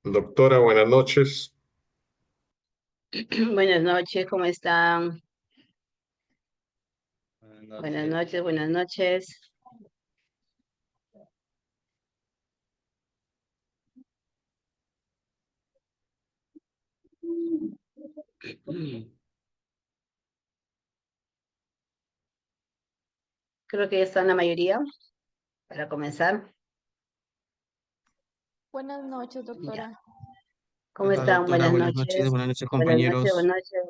Doctora, buenas noches. Buenas noches, ¿cómo están? Buenas Buenas noches. noches, buenas noches. Creo que ya están la mayoría para comenzar. Buenas noches, Ya. doctora. ¿Cómo Hola, están? doctora. Buenas Buenas noches. noches. Buenas noches, Buenas noches, compañeros. buenas noches.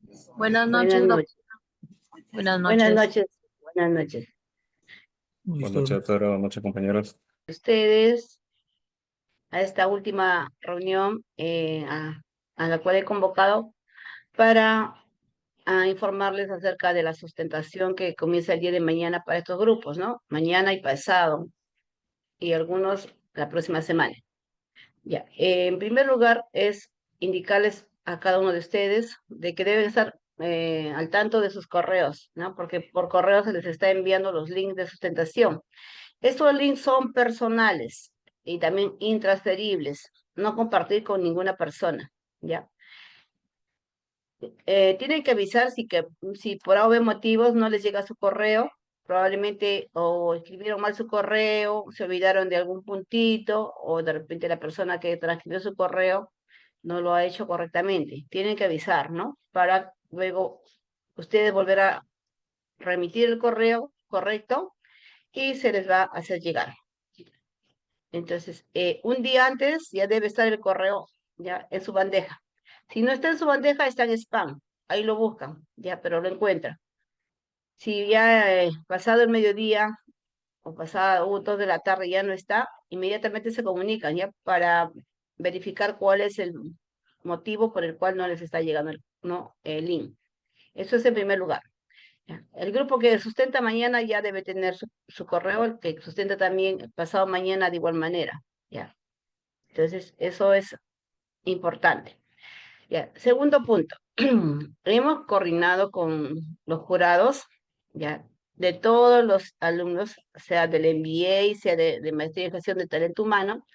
Buenas Buenas noches, noches. buenas Buenas noches. noches. Buenas noches. Buenas noches, doctora. Buenas noches, compañeros. Ustedes a esta última reunión a la cual he convocado para informarles acerca de la sustentación que comienza el día de mañana para estos grupos, ¿no? Mañana y pasado, y algunos la próxima semana. Ya, en primer lugar es indicarles a cada uno de ustedes de que deben estar al tanto de sus correos, ¿no? Porque por correo se les está enviando los links de sustentación. Estos links son personales y también intransferibles, no compartir con ninguna persona, ¿ya? Tienen que avisar si por algún motivos no les llega su correo, probablemente o escribieron mal su correo, se olvidaron de algún puntito, o de repente la persona que transcribió su correo no lo ha hecho correctamente. Tienen que avisar, ¿no? Para luego ustedes volver a remitir el correo correcto y se les va a hacer llegar. Entonces, un día antes ya debe estar el correo ya en su bandeja. Si no está en su bandeja, está en spam. Ahí lo buscan, ya, pero lo encuentran. Si ya pasado el mediodía o pasado 2 de la tarde ya no está, inmediatamente se comunican ya para verificar cuál es el motivo por el cual no les está llegando el link. Eso es en primer lugar. Ya. El grupo que sustenta mañana ya debe tener su correo, el que sustenta también pasado mañana de igual manera. Ya. Entonces, eso es importante. Ya. Segundo punto. Hemos coordinado con los jurados, ya, de todos los alumnos, sea del MBA, sea de Maestría en Gestión de Talento Humano,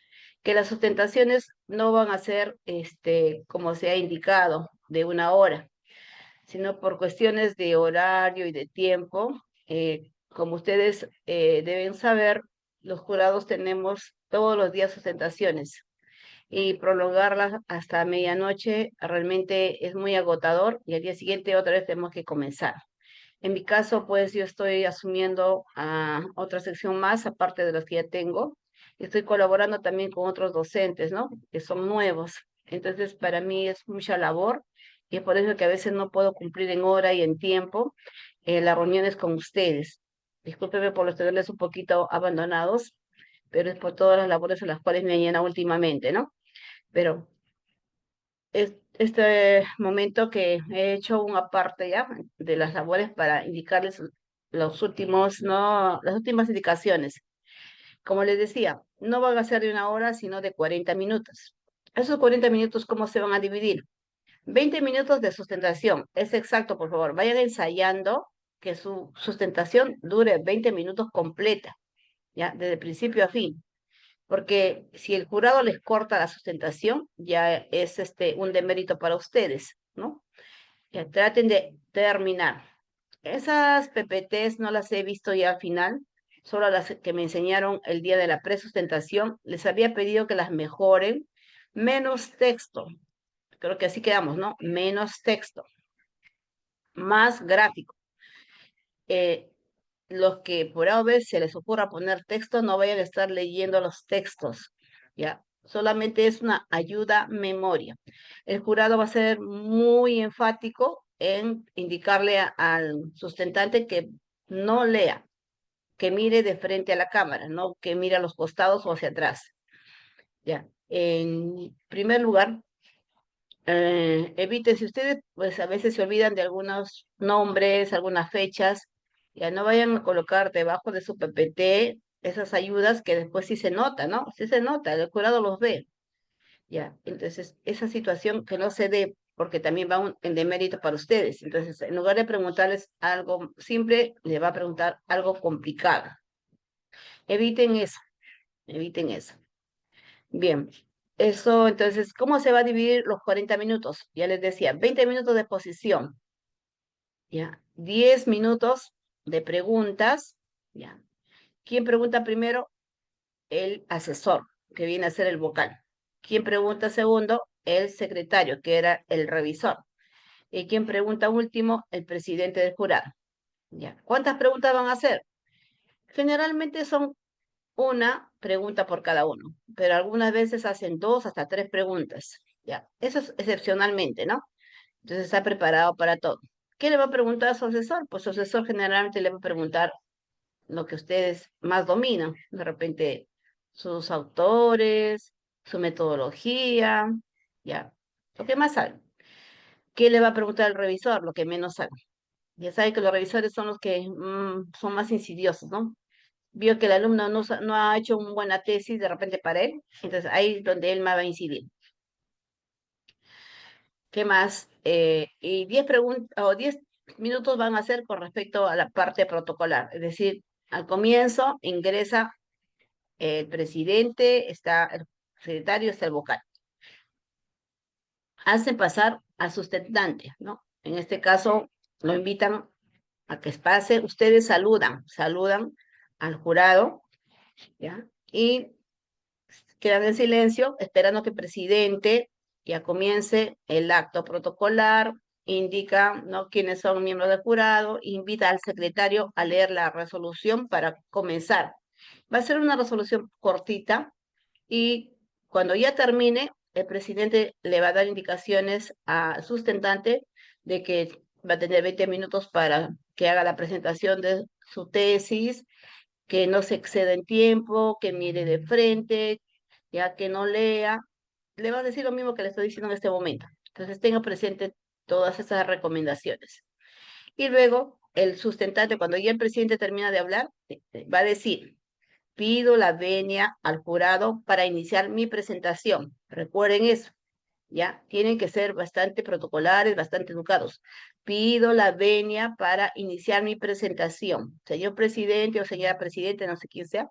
que las sustentaciones no van a ser, como se ha indicado, de 1 hora, sino por cuestiones de horario y de tiempo. Como ustedes deben saber, los jurados tenemos todos los días sustentaciones y prolongarlas hasta medianoche realmente es muy agotador y al día siguiente otra vez tenemos que comenzar. En mi caso, pues yo estoy asumiendo a otra sección más, aparte de las que ya tengo. Estoy colaborando también con otros docentes, ¿no? Que son nuevos. Entonces, para mí es mucha labor y es por eso que a veces no puedo cumplir en hora y en tiempo las reuniones con ustedes. Discúlpeme por los tenerles un poquito abandonados, pero es por todas las labores en las cuales me llena últimamente, ¿no? Pero este momento que he hecho una parte ya de las labores para indicarles los últimos, ¿no? Las últimas indicaciones. Como les decía, no van a ser de 1 hora, sino de 40 minutos. Esos 40 minutos, ¿cómo se van a dividir? 20 minutos de sustentación. Es exacto, por favor. Vayan ensayando que su sustentación dure 20 minutos completa, ¿ya? Desde principio a fin, porque si el jurado les corta la sustentación, ya es un demérito para ustedes, ¿no? Ya traten de terminar. Esas PPTs no las he visto ya al final, solo las que me enseñaron el día de la presustentación. Les había pedido que las mejoren, menos texto. Creo que así quedamos, ¿no? Menos texto, más gráfico. Eh, los que por A o B se les ocurra poner texto, no vayan a estar leyendo los textos, ¿ya? Solamente es una ayuda memoria. El jurado va a ser muy enfático en indicarle al sustentante que no lea, que mire de frente a la cámara, no que mire a los costados o hacia atrás, ¿ya? En primer lugar, eviten, si ustedes pues a veces se olvidan de algunos nombres, algunas fechas, ya no vayan a colocar debajo de su PPT esas ayudas que después sí se nota, ¿no? Sí se nota, el jurado los ve, ya. Entonces, esa situación que no se dé, porque también va en demérito para ustedes. Entonces, en lugar de preguntarles algo simple, le va a preguntar algo complicado. Eviten eso, eviten eso. Bien. Eso, entonces, ¿cómo se va a dividir los 40 minutos? Ya les decía, 20 minutos de exposición, ¿ya? 10 minutos de preguntas, ¿ya? ¿Quién pregunta primero? El asesor, que viene a ser el vocal. ¿Quién pregunta segundo? El secretario, que era el revisor. ¿Y quién pregunta último? El presidente del jurado. ¿Ya? ¿Cuántas preguntas van a hacer? Generalmente son una pregunta por cada uno, pero algunas veces hacen 2 hasta 3 preguntas. ¿Ya? Eso es excepcionalmente, ¿no? Entonces está preparado para todo. ¿Qué le va a preguntar a su asesor? Pues su asesor generalmente le va a preguntar lo que ustedes más dominan. De repente, sus autores, su metodología, ¿ya? Lo que más saben. ¿Qué le va a preguntar al revisor? Lo que menos sabe. Ya sabe que los revisores son los que son más insidiosos, ¿no? Vio que el alumno no ha hecho una buena tesis de repente para él, entonces ahí es donde él más va a incidir. ¿Qué más? Y 10 preguntas o 10 minutos van a ser con respecto a la parte protocolar, es decir, al comienzo ingresa el presidente, está el secretario, está el vocal. Hacen pasar al sustentante, ¿no? En este caso lo invitan a que pase, ustedes saludan al jurado, ¿ya? Y quedan en silencio esperando que el presidente ya comience el acto protocolar, indica, ¿no?, quiénes son miembros del jurado, invita al secretario a leer la resolución para comenzar. Va a ser una resolución cortita y cuando ya termine, el presidente le va a dar indicaciones al sustentante de que va a tener 20 minutos para que haga la presentación de su tesis, que no se exceda en tiempo, que mire de frente, ya que no lea. Le va a decir lo mismo que le estoy diciendo en este momento. Entonces tenga presente todas esas recomendaciones. Y luego el sustentante, cuando ya el presidente termina de hablar, va a decir: pido la venia al jurado para iniciar mi presentación. Recuerden eso, ¿ya? Tienen que ser bastante protocolares, bastante educados. Pido la venia para iniciar mi presentación. Señor presidente o señora presidente, no sé quién sea,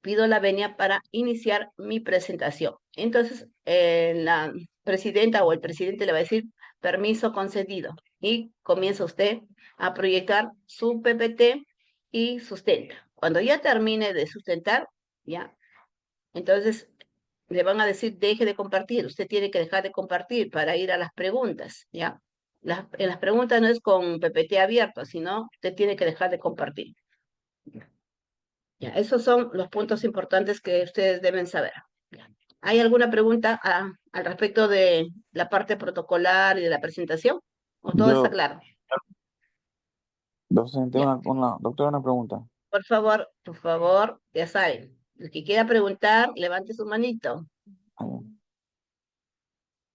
pido la venia para iniciar mi presentación. Entonces, la presidenta o el presidente le va a decir: permiso concedido. Y comienza usted a proyectar su PPT y sustenta. Cuando ya termine de sustentar, ya, entonces le van a decir: deje de compartir. Usted tiene que dejar de compartir para ir a las preguntas, ¿ya? En las preguntas no es con PPT abierto, sino usted tiene que dejar de compartir. Ya, esos son los puntos importantes que ustedes deben saber. Ya. ¿Hay alguna pregunta al respecto de la parte protocolar y de la presentación? ¿O todo está Yo, claro? docente, Ya. doctora, una pregunta. Por favor, ya saben. El que quiera preguntar, levante su manito. Ah,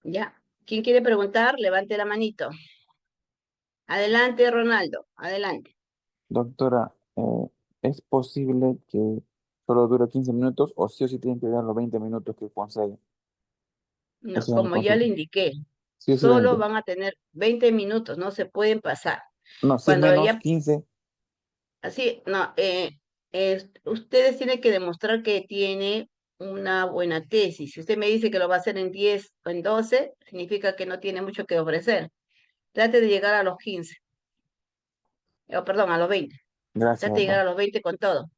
Ya. ¿Quién quiere preguntar? Levante la manito. Adelante, Ronaldo. Adelante. doctora, ¿es posible que solo dure 15 minutos o sí tienen que durar los 20 minutos que concede? No, Esa es mi como ya le consulta. indiqué, Sí o sí solo 20. van a tener 20 minutos, no se pueden pasar. No, si es Cuando menos, ya 15. así, no, ustedes tienen que demostrar que tiene una buena tesis. Si usted me dice que lo va a hacer en 10 o en 12, significa que no tiene mucho que ofrecer. Trate de llegar a los 15, o perdón, a los 20. Gracias, Trate de llegar doctor. a los 20 con todo,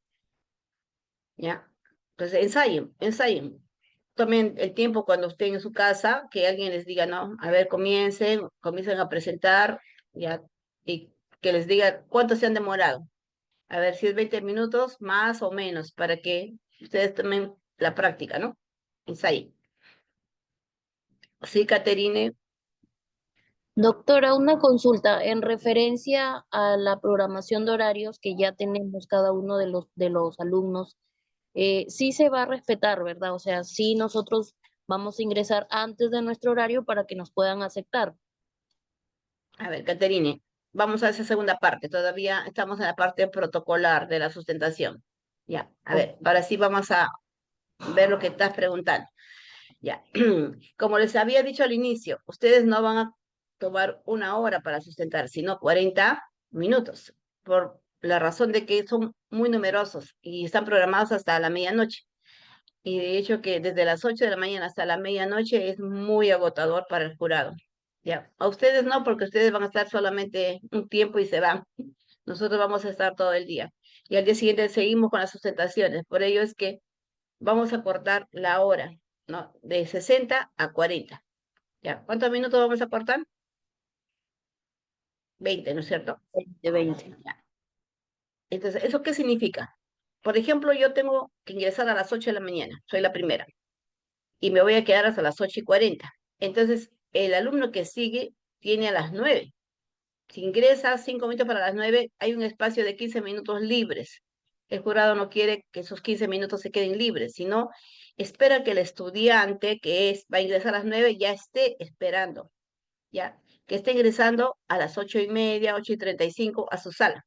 ¿ya? Entonces, ensayen. Tomen el tiempo cuando estén en su casa, que alguien les diga: no, a ver, comiencen a presentar, ¿ya? Y que les diga cuánto se han demorado. A ver si es 20 minutos, más o menos, para que ustedes tomen la práctica, ¿no? Ensayo. Sí, Caterine. Doctora, una consulta en referencia a la programación de horarios que ya tenemos cada uno de los alumnos. Sí se va a respetar, ¿verdad? O sea, sí nosotros vamos a ingresar antes de nuestro horario para que nos puedan aceptar. A ver, Caterine, vamos a esa segunda parte. Todavía estamos en la parte protocolar de la sustentación. Ya, a Oh, ver, ahora sí vamos a ver lo que estás preguntando. Ya, como les había dicho al inicio, ustedes no van a tomar 1 hora para sustentar, sino 40 minutos, por la razón de que son muy numerosos y están programados hasta la medianoche. y de hecho que desde las 8 de la mañana hasta la medianoche es muy agotador para el jurado. Ya, a ustedes no, porque ustedes van a estar solamente un tiempo y se van. Nosotros vamos a estar todo el día. Y al día siguiente seguimos con las sustentaciones. Por ello es que vamos a cortar la hora, ¿no? De 60 a 40. ¿Ya? ¿Cuántos minutos vamos a cortar? 20, ¿no es cierto? 20. Ya. Entonces, ¿eso qué significa? Por ejemplo, yo tengo que ingresar a las 8 de la mañana, soy la primera, y me voy a quedar hasta las 8:40. Entonces, el alumno que sigue tiene a las 9. Si ingresa 5 minutos para las 9, hay un espacio de 15 minutos libres. El jurado no quiere que esos 15 minutos se queden libres, sino espera que el estudiante va a ingresar a las 9 ya esté esperando, ya, que esté ingresando a las 8:30, 8:35 a su sala.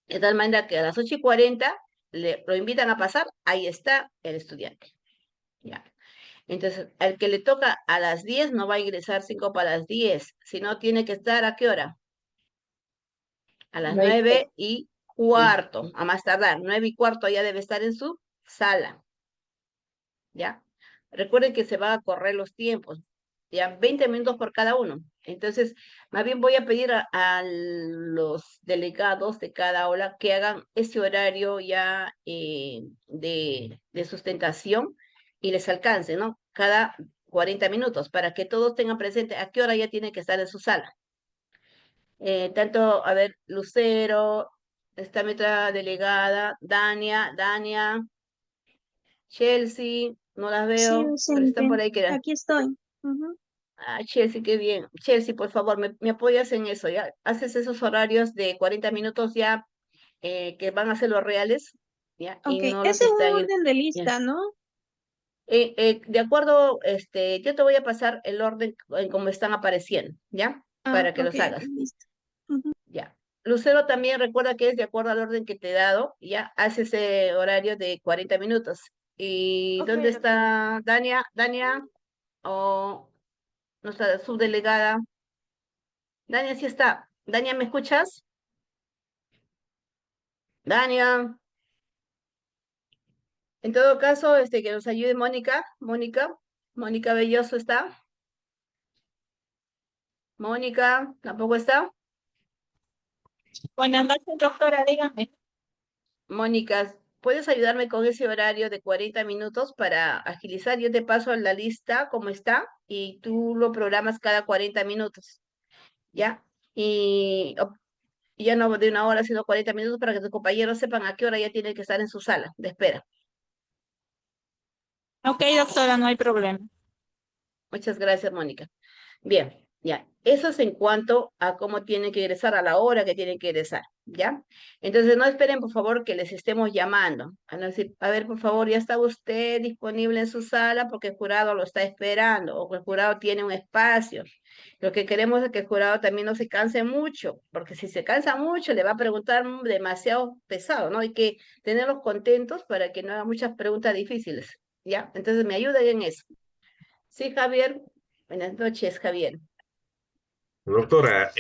De tal manera que a las 8:40 lo invitan a pasar, ahí está el estudiante. Ya. Entonces, al que le toca a las 10 no va a ingresar 5 para las 10, sino tiene que estar ¿a qué hora? A las 9:15, a más tardar, 9:15 ya debe estar en su sala. ¿Ya? Recuerden que se van a correr los tiempos, ya 20 minutos por cada uno. Entonces, más bien voy a pedir a los delegados de cada aula que hagan ese horario ya de sustentación y les alcance, ¿no? Cada 40 minutos, para que todos tengan presente a qué hora ya tienen que estar en su sala. Tanto, a ver, Lucero, está mi otra delegada, Dania, Chelsea, no las Sí, veo, pero están docente, por ahí que aquí estoy. Ujú. Ah, Chelsea, qué bien. Chelsea, por favor, me apoyas en eso, ¿ya? Haces esos horarios de 40 minutos ya, que van a ser los reales, ¿ya? Y Ok, no lo es que en está un en orden de ya. lista, ¿no? De acuerdo, yo te voy a pasar el orden en cómo están apareciendo, ¿ya? Ah, Para que ok, los ok, hagas. listo. Ujú. Ya. Lucero también recuerda que es de acuerdo al orden que te he dado, ya hace ese horario de 40 minutos. ¿Y Ok, dónde doctora. está Dania? Dania, o nuestra subdelegada. Dania, sí está. Dania, ¿me escuchas? Dania. En todo caso, que nos ayude Mónica. Mónica Belloso está. Mónica, ¿tampoco está? Buenas noches, doctora, dígame. Mónica, ¿puedes ayudarme con ese horario de 40 minutos para agilizar? Yo te paso la lista como está y tú lo programas cada 40 minutos, ¿ya? Y ya no de una hora, sino 40 minutos para que tus compañeros sepan a qué hora ya tienen que estar en su sala de espera. Ok, doctora, no hay problema. Muchas gracias, Mónica. Bien, ya. Eso es en cuanto a cómo tienen que ingresar, a la hora que tienen que ingresar, ¿ya? Entonces, no esperen, por favor, que les estemos llamando. A no decir, a ver, por favor, ¿ya está usted disponible en su sala? Porque el jurado lo está esperando, o que el jurado tiene un espacio. Lo que queremos es que el jurado también no se canse mucho, porque si se cansa mucho, le va a preguntar demasiado pesado, ¿no? Hay que tenerlos contentos para que no hagan muchas preguntas difíciles, ¿ya? Entonces, me ayudan en eso. Sí, Javier. Buenas noches, Javier. Doctora,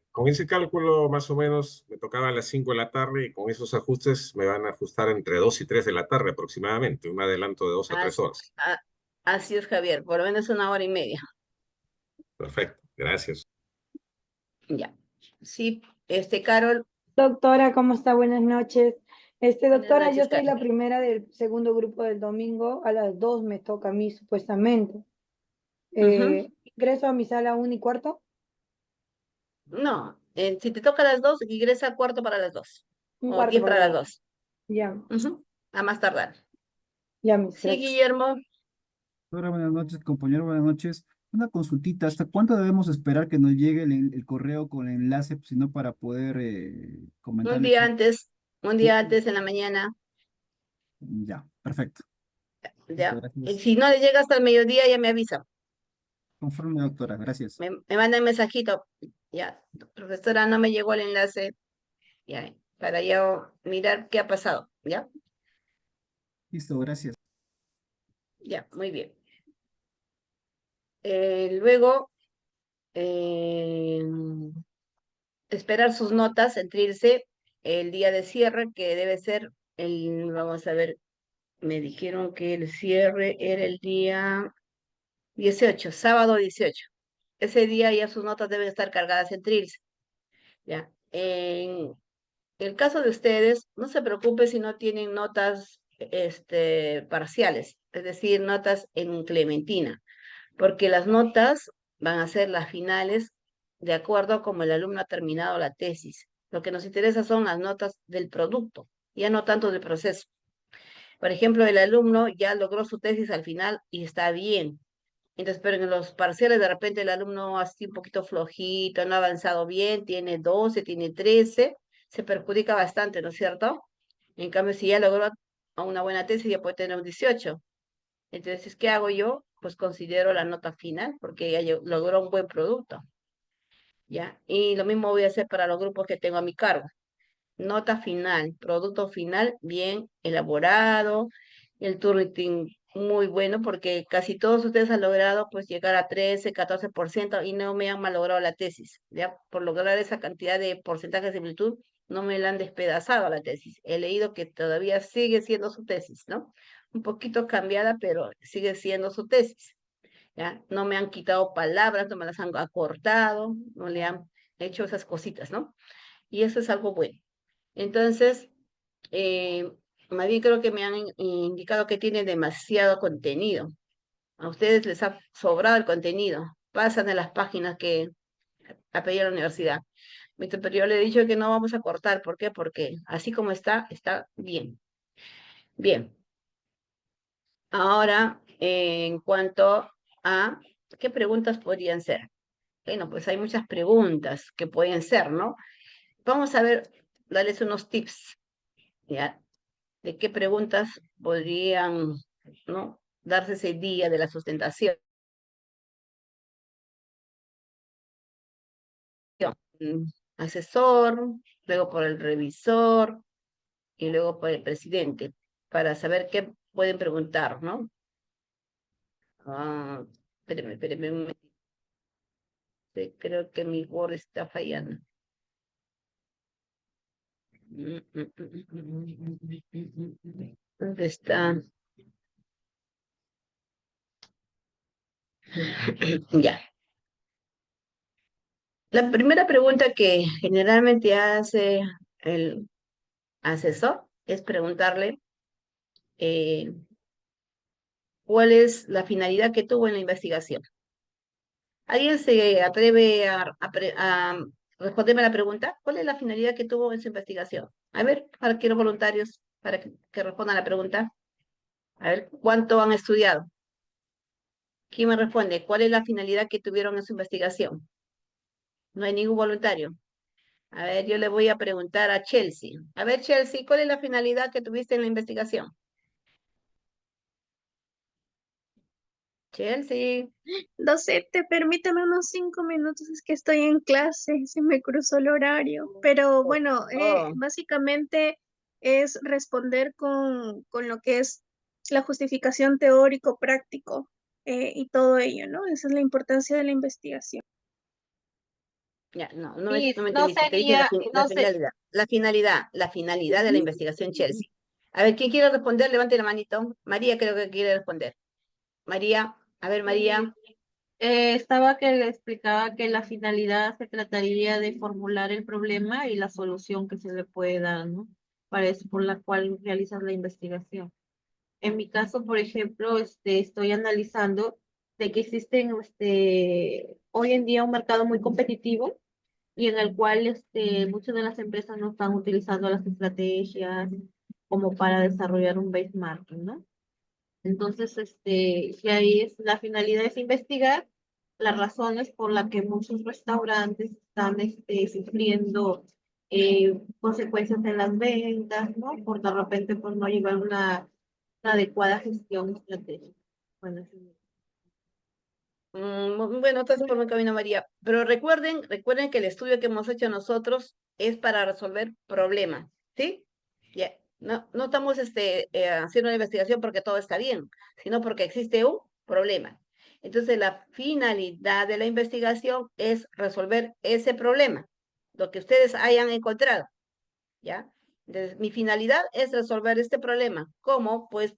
con ese cálculo más o menos me tocaba a las 5 de la tarde y con esos ajustes me van a ajustar entre 2 y 3 de la tarde aproximadamente, un adelanto de 2 a 3 As- horas. a- Así es, Javier, por lo menos 1 hora y media. Perfecto, gracias. Ya. Sí, Carol, Doctora, ¿cómo está? Buenas noches. buenas Doctora, yo noches, soy la Carol. primera del segundo grupo del domingo. A las 2 me toca a mí, supuestamente. Ujú. Ingreso a mi sala 1:15. No, si te toca a las 2, ingresa a cuarto para las 2. Un O cuarto 10 para para las las 2. 2. Ya, Ujú. A más tardar. ya, mis Sí, gracias. Guillermo. Hola, buenas noches, compañero, buenas noches. Una consultita, ¿hasta cuándo debemos esperar que nos llegue el correo con el enlace, pues, sino para poder Un comentarle? día antes, un día antes en la mañana, Ya, perfecto. Listo, ¿ya? Y gracias. si no le llega hasta el mediodía, ya me avisa. Conforme, doctora, gracias. Me manda un mensajito. Ya, profesora, no me llegó el enlace. Ya, para yo mirar qué ha pasado. ¿Ya? Listo, gracias. Ya, muy bien. Luego, eh, esperar sus notas, sentirse el día de cierre, que debe ser vamos a ver, Me dijeron que el cierre era el día 18, sábado 18. Ese día ya sus notas deben estar cargadas en Trilce. ¿Ya? En el caso de ustedes, no se preocupe si no tienen notas parciales, es decir, notas en Clementina, porque las notas van a ser las finales de acuerdo a cómo el alumno ha terminado la tesis. Lo que nos interesa son las notas del producto, ya no tanto del proceso. Por ejemplo, el alumno ya logró su tesis al final y está bien. Entonces, pero en los parciales de repente el alumno así un poquito flojito, no ha avanzado bien, tiene 12, tiene 13, se perjudica bastante, ¿no es cierto? En cambio, si ya logró una buena tesis, ya puede tener un 18. Entonces, ¿qué hago yo? Pues considero la nota final, porque ya logró un buen producto, ¿ya? Y lo mismo voy a hacer para los grupos que tengo a mi cargo. Nota final, producto final bien elaborado, el Turnitin muy bueno porque casi todos ustedes han logrado pues llegar a 13, 14% y no me han malogrado la tesis, ya por lograr esa cantidad de porcentajes de similitud no me la han despedazado la tesis. He leído que todavía sigue siendo su tesis, ¿no? Un poquito cambiada, pero sigue siendo su tesis, ¿ya? No me han quitado palabras, no me las han acortado, no le han hecho esas cositas, ¿no? Y eso es algo bueno. Entonces, más bien creo que me han indicado que tiene demasiado contenido. A ustedes les ha sobrado el contenido. Pasan de las páginas que ha pedido la universidad. Pero yo le he dicho que no vamos a cortar. ¿Por qué? Porque así como está, está bien. Bien. Ahora, en cuanto a qué preguntas podrían ser. Bueno, pues hay muchas preguntas que pueden ser, ¿no? Vamos a ver, darles unos tips, ¿ya? De qué preguntas podrían, ¿no?, darse ese día de la sustentación. Asesor, luego por el revisor y luego por el presidente, para saber qué pueden preguntar, ¿no? Espérenme un momento. Creo que mi Word está fallando. ¿Dónde está? Ya. La primera pregunta que generalmente hace el asesor es preguntarle cuál es la finalidad que tuvo en la investigación. ¿Alguien se atreve a responderme la pregunta? ¿Cuál es la finalidad que tuvo en su investigación? A ver, ahora quiero voluntarios para que respondan la pregunta. A ver, ¿cuánto han estudiado? ¿Quién me responde? ¿Cuál es la finalidad que tuvieron en su investigación? No hay ningún voluntario. A ver, yo le voy a preguntar a Chelsea. A ver, Chelsea, ¿cuál es la finalidad que tuviste en la investigación? Chelsea. Docente, permítame unos 5 minutos, es que estoy en clase, se me cruzó el horario. Pero bueno, Oh, básicamente es responder con lo que es la justificación teórico-práctico y todo ello, ¿no? Esa es la importancia de la investigación. ya, no Sí, me no entendiste. Te dije sería, la no sé, finalidad. La finalidad de la investigación, Chelsea. A ver, ¿quién quiere responder? Levante la manito. María creo que quiere responder. María, a ver, María. estaba que le explicaba que la finalidad se trataría de formular el problema y la solución que se le puede dar, ¿no? Para eso, por la cual realizas la investigación. En mi caso, por ejemplo, estoy analizando de que existen hoy en día un mercado muy competitivo y en el cual muchas de las empresas no están utilizando las estrategias como para desarrollar un benchmarking, ¿no? Entonces, y ahí la finalidad es investigar las razones por las que muchos restaurantes están sufriendo consecuencias en las ventas, ¿no? Por de repente por no llevar una adecuada gestión estratégica. Bueno, sí. Bueno, estás por mi camino, María. Pero recuerden que el estudio que hemos hecho nosotros es para resolver problemas, ¿sí? Ya. No estamos haciendo una investigación porque todo está bien, sino porque existe un problema. Entonces, la finalidad de la investigación es resolver ese problema, lo que ustedes hayan encontrado, ¿ya? Entonces, mi finalidad es resolver este problema. ¿Cómo? Pues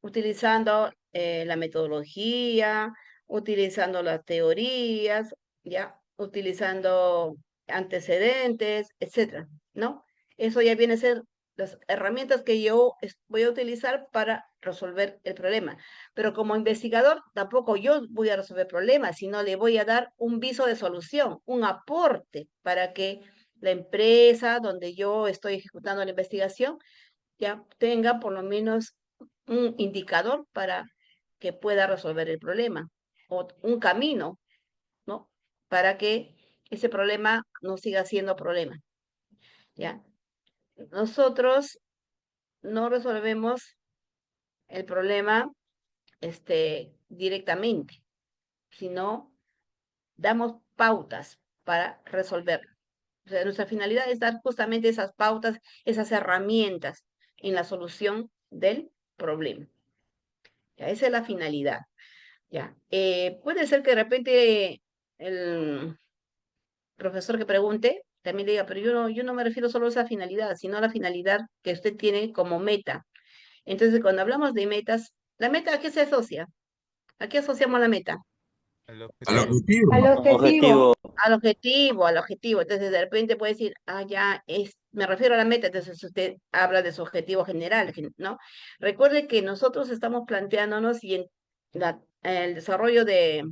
utilizando la metodología, utilizando las teorías, ya, utilizando antecedentes, etcétera, ¿no? Eso ya viene a ser las herramientas que yo voy a utilizar para resolver el problema. Pero como investigador, tampoco yo voy a resolver problemas, sino le voy a dar un viso de solución, un aporte para que la empresa donde yo estoy ejecutando la investigación ya tenga por lo menos un indicador para que pueda resolver el problema o un camino, ¿no? Para que ese problema no siga siendo problema, ¿ya? Nosotros no resolvemos el problema directamente, sino damos pautas para resolverlo. O sea, nuestra finalidad es dar justamente esas pautas, esas herramientas en la solución del problema. ¿Ya? Esa es la finalidad. ¿Ya? Puede ser que de repente el profesor que pregunte también diga, pero yo no me refiero solo a esa finalidad, sino a la finalidad que usted tiene como meta. Entonces, cuando hablamos de metas, ¿la meta a qué se asocia? ¿A qué asociamos la meta? El Al objetivo. objetivo. Al objetivo. Al objetivo, al objetivo. Entonces, de repente puede decir, ya, me refiero a la meta, entonces usted habla de su objetivo general, ¿no? Recuerde que nosotros estamos planteándonos y en el desarrollo de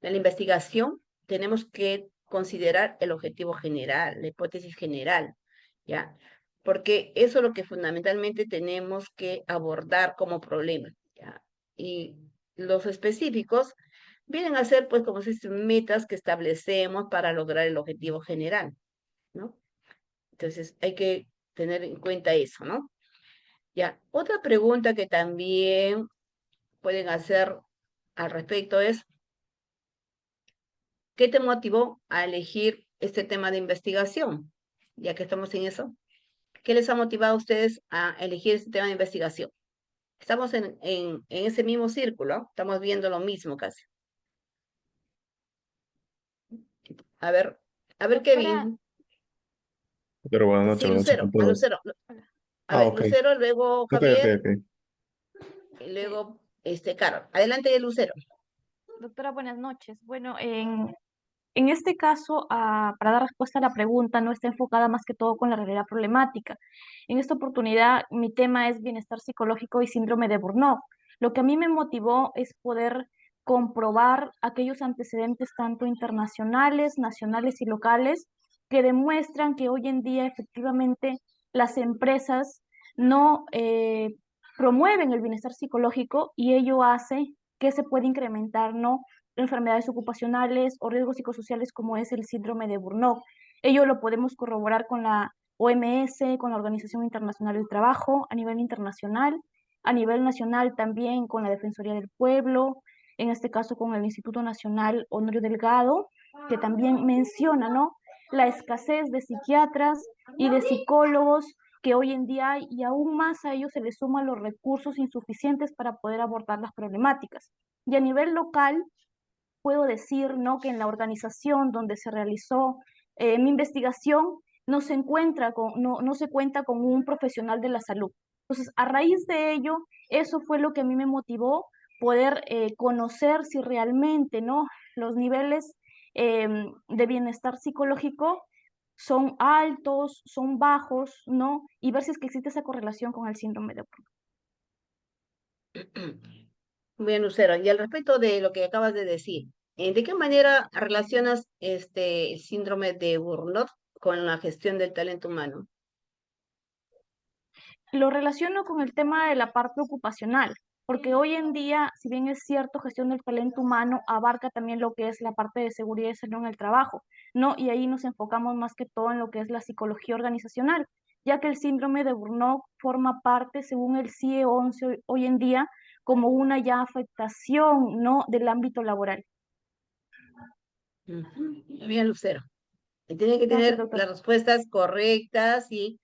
la investigación tenemos que considerar el objetivo general, la hipótesis general, ¿ya? Porque eso es lo que fundamentalmente tenemos que abordar como problema, ¿ya? Y los específicos vienen a ser, pues, como se dice, metas que establecemos para lograr el objetivo general, ¿no? Entonces, hay que tener en cuenta eso, ¿no? Ya, otra pregunta que también pueden hacer al respecto es, ¿qué te motivó a elegir este tema de investigación? Ya que estamos en eso, ¿qué les ha motivado a ustedes a elegir este tema de investigación? Estamos en ese mismo círculo, ¿no? Estamos viendo lo mismo casi. A ver, Doctora, Kevin. Pero buenas noches, Sí, buenas noches Lucero, con a todos. Lucero. A ver, Ok. Lucero, luego Ok, Javier, ok. y luego Carol. Adelante, Lucero. Doctora, buenas noches. Bueno, en este caso, para dar respuesta a la pregunta, no está enfocada más que todo con la realidad problemática. En esta oportunidad, mi tema es bienestar psicológico y síndrome de Burnout. Lo que a mí me motivó es poder comprobar aquellos antecedentes tanto internacionales, nacionales y locales que demuestran que hoy en día efectivamente las empresas no promueven el bienestar psicológico y ello hace que se pueda incrementar, ¿no?, enfermedades ocupacionales o riesgos psicosociales como es el síndrome de Burnout. Ello lo podemos corroborar con la OMS, con la Organización Internacional del Trabajo a nivel nacional también con la Defensoría del Pueblo, en este caso con el Instituto Nacional Honorio Delgado, que también menciona, ¿no?, la escasez de psiquiatras y de psicólogos que hoy en día hay, y aún más a ellos se les suman los recursos insuficientes para poder abordar las problemáticas. Y a nivel local, puedo decir, ¿no?, que en la organización donde se realizó mi investigación no se cuenta con un profesional de la salud. Entonces, a raíz de ello, eso fue lo que a mí me motivó poder conocer si realmente, ¿no?, los niveles de bienestar psicológico son altos, son bajos, ¿no? Y ver si es que existe esa correlación con el síndrome de Burnout. Bien, Lucero, y al respecto de lo que acabas de decir, ¿de qué manera relacionas el síndrome de Burnout con la gestión del talento humano? Lo relaciono con el tema de la parte ocupacional, porque hoy en día, si bien es cierto, gestión del talento humano abarca también lo que es la parte de seguridad y salud en el trabajo, ¿no? Y ahí nos enfocamos más que todo en lo que es la psicología organizacional, ya que el síndrome de Burnout forma parte, según el CIE 11 hoy en día, como una ya afectación, ¿no?, del ámbito laboral. Bien, Lucero. Y tienen que Gracias, tener doctor. las respuestas correctas y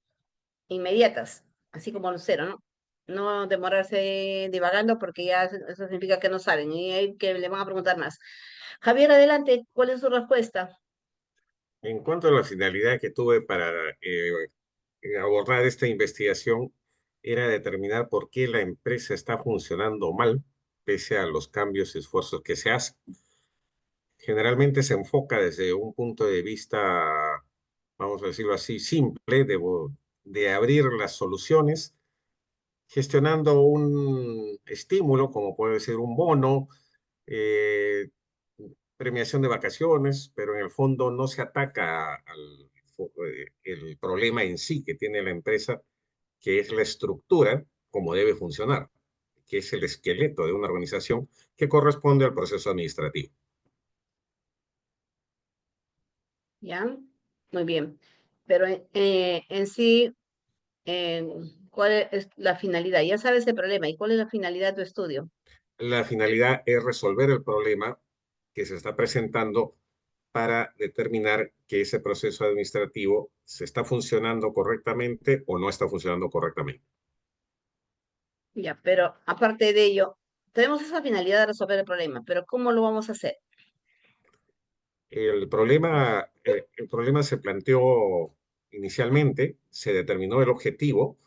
inmediatas, así como Lucero, ¿no? No demorarse divagando porque ya eso significa que no saben y hay que le van a preguntar más. Javier, adelante, ¿cuál es su respuesta? En cuanto a la finalidad que tuve para abordar esta investigación era determinar por qué la empresa está funcionando mal, pese a los cambios y esfuerzos que se hacen. Generalmente se enfoca desde un punto de vista, vamos a decirlo así, simple, de abrir las soluciones, gestionando un estímulo, como puede ser un bono, eh, premiación de vacaciones, pero en el fondo no se ataca el problema en sí que tiene la empresa, que es la estructura, como debe funcionar, que es el esqueleto de una organización que corresponde al proceso administrativo. ¿Ya? Muy bien. Pero en sí, ¿cuál es la finalidad? Ya sabes el problema. ¿Y cuál es la finalidad de tu estudio? La finalidad es resolver el problema que se está presentando para determinar que ese proceso administrativo se está funcionando correctamente o no está funcionando correctamente. Ya, pero aparte de ello, tenemos esa finalidad de resolver el problema, pero ¿cómo lo vamos a hacer? El problema se planteó inicialmente, se determinó el objetivo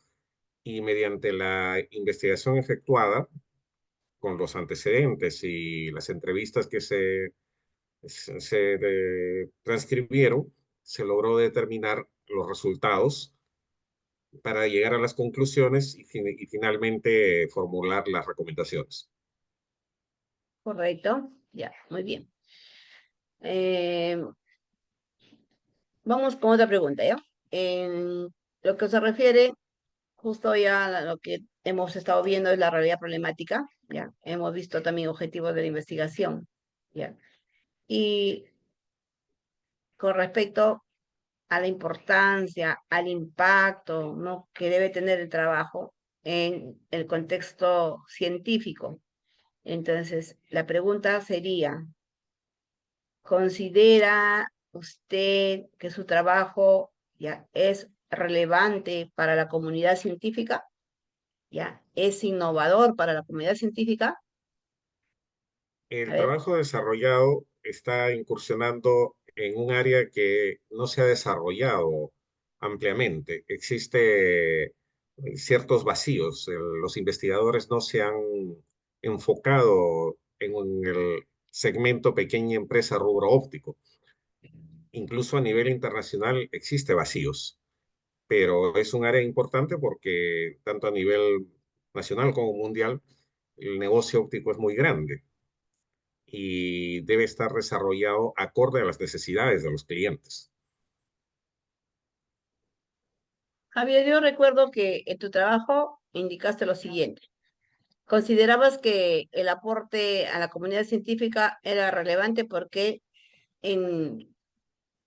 y mediante la investigación efectuada con los antecedentes y las entrevistas que se transcribieron, se logró determinar los resultados para llegar a las conclusiones y finalmente formular las recomendaciones. ¿Correcto? Ya, muy bien. Vamos con otra pregunta, ¿ya? En lo que se refiere justo ya a lo que hemos estado viendo es la realidad problemática, ¿ya? Hemos visto también objetivos de la investigación, ¿ya? Y con respecto a la importancia, al impacto, ¿no? que debe tener el trabajo en el contexto científico. Entonces, la pregunta sería, ¿considera usted que su trabajo ya es relevante para la comunidad científica? ¿Ya? ¿Es innovador para la comunidad científica? A El ver, trabajo desarrollado está incursionando en un área que no se ha desarrollado ampliamente. Existe ciertos vacíos. Los investigadores no se han enfocado en el segmento pequeña empresa rubro óptico. Incluso a nivel internacional existe vacíos, pero es un área importante porque tanto a nivel nacional como mundial el negocio óptico es muy grande y debe estar desarrollado acorde a las necesidades de los clientes. Javier, yo recuerdo que en tu trabajo indicaste lo siguiente. ¿Considerabas que el aporte a la comunidad científica era relevante porque en,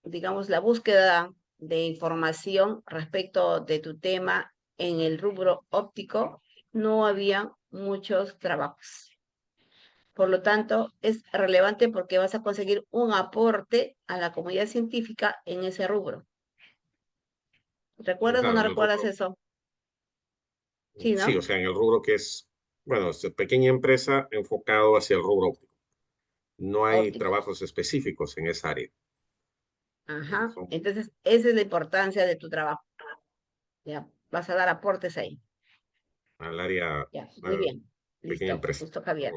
digamos, la búsqueda de información respecto de tu tema en el rubro óptico no había muchos trabajos? Por lo tanto, es relevante porque vas a conseguir un aporte a la comunidad científica en ese rubro. ¿Recuerdas o Claro, no en el recuerdas rubro, eso? Sí, sí, o ¿no? sea, en el rubro que es, bueno, es pequeña empresa enfocado hacia el rubro óptico. No hay Óptico. trabajos específicos en esa área. Ajá. Son Entonces, esa es la importancia de tu trabajo. Ya, vas a dar aportes ahí. al área, Ya, muy a bien. pequeña Listo. empresa. Listo, Javier.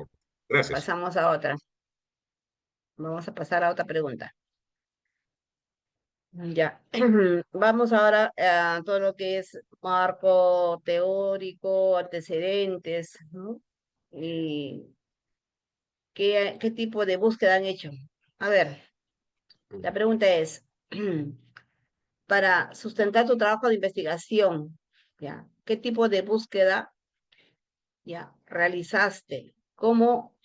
Gracias. Pasamos a otra. Vamos a pasar a otra pregunta. Ya. Vamos ahora a todo lo que es marco teórico, antecedentes, ¿no? Y qué tipo de búsqueda han hecho. A ver, la pregunta es, para sustentar tu trabajo de investigación, ¿ya? ¿Qué tipo de búsqueda ya realizaste? ¿Cómo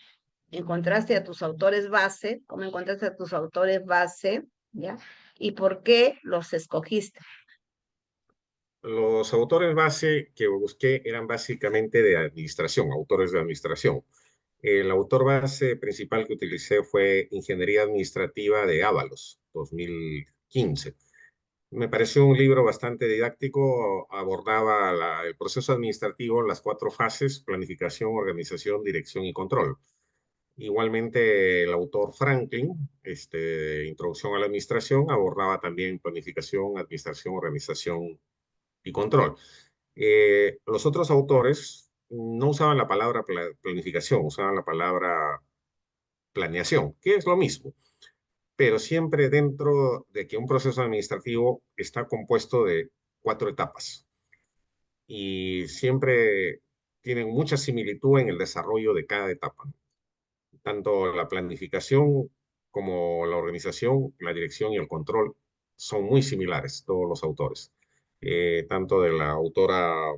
encontraste a tus autores base? ¿Cómo encontraste a tus autores base? ¿Ya? ¿Y por qué los escogiste? Los autores base que busqué eran básicamente de administración, autores de administración. El autor base principal que utilicé fue Ingeniería Administrativa de Ábalos, 2015. Me pareció un libro bastante didáctico, abordaba el proceso administrativo, las cuatro fases: planificación, organización, dirección y control. Igualmente, el autor Franklin, Introducción a la Administración, abordaba también planificación, administración, organización y control. Los otros autores no usaban la palabra planificación, usaban la palabra planeación, que es lo mismo, pero siempre dentro de que un proceso administrativo está compuesto de 4 etapas y siempre tienen mucha similitud en el desarrollo de cada etapa. Tanto la planificación como la organización, la dirección y el control son muy similares, todos los autores, tanto de la autora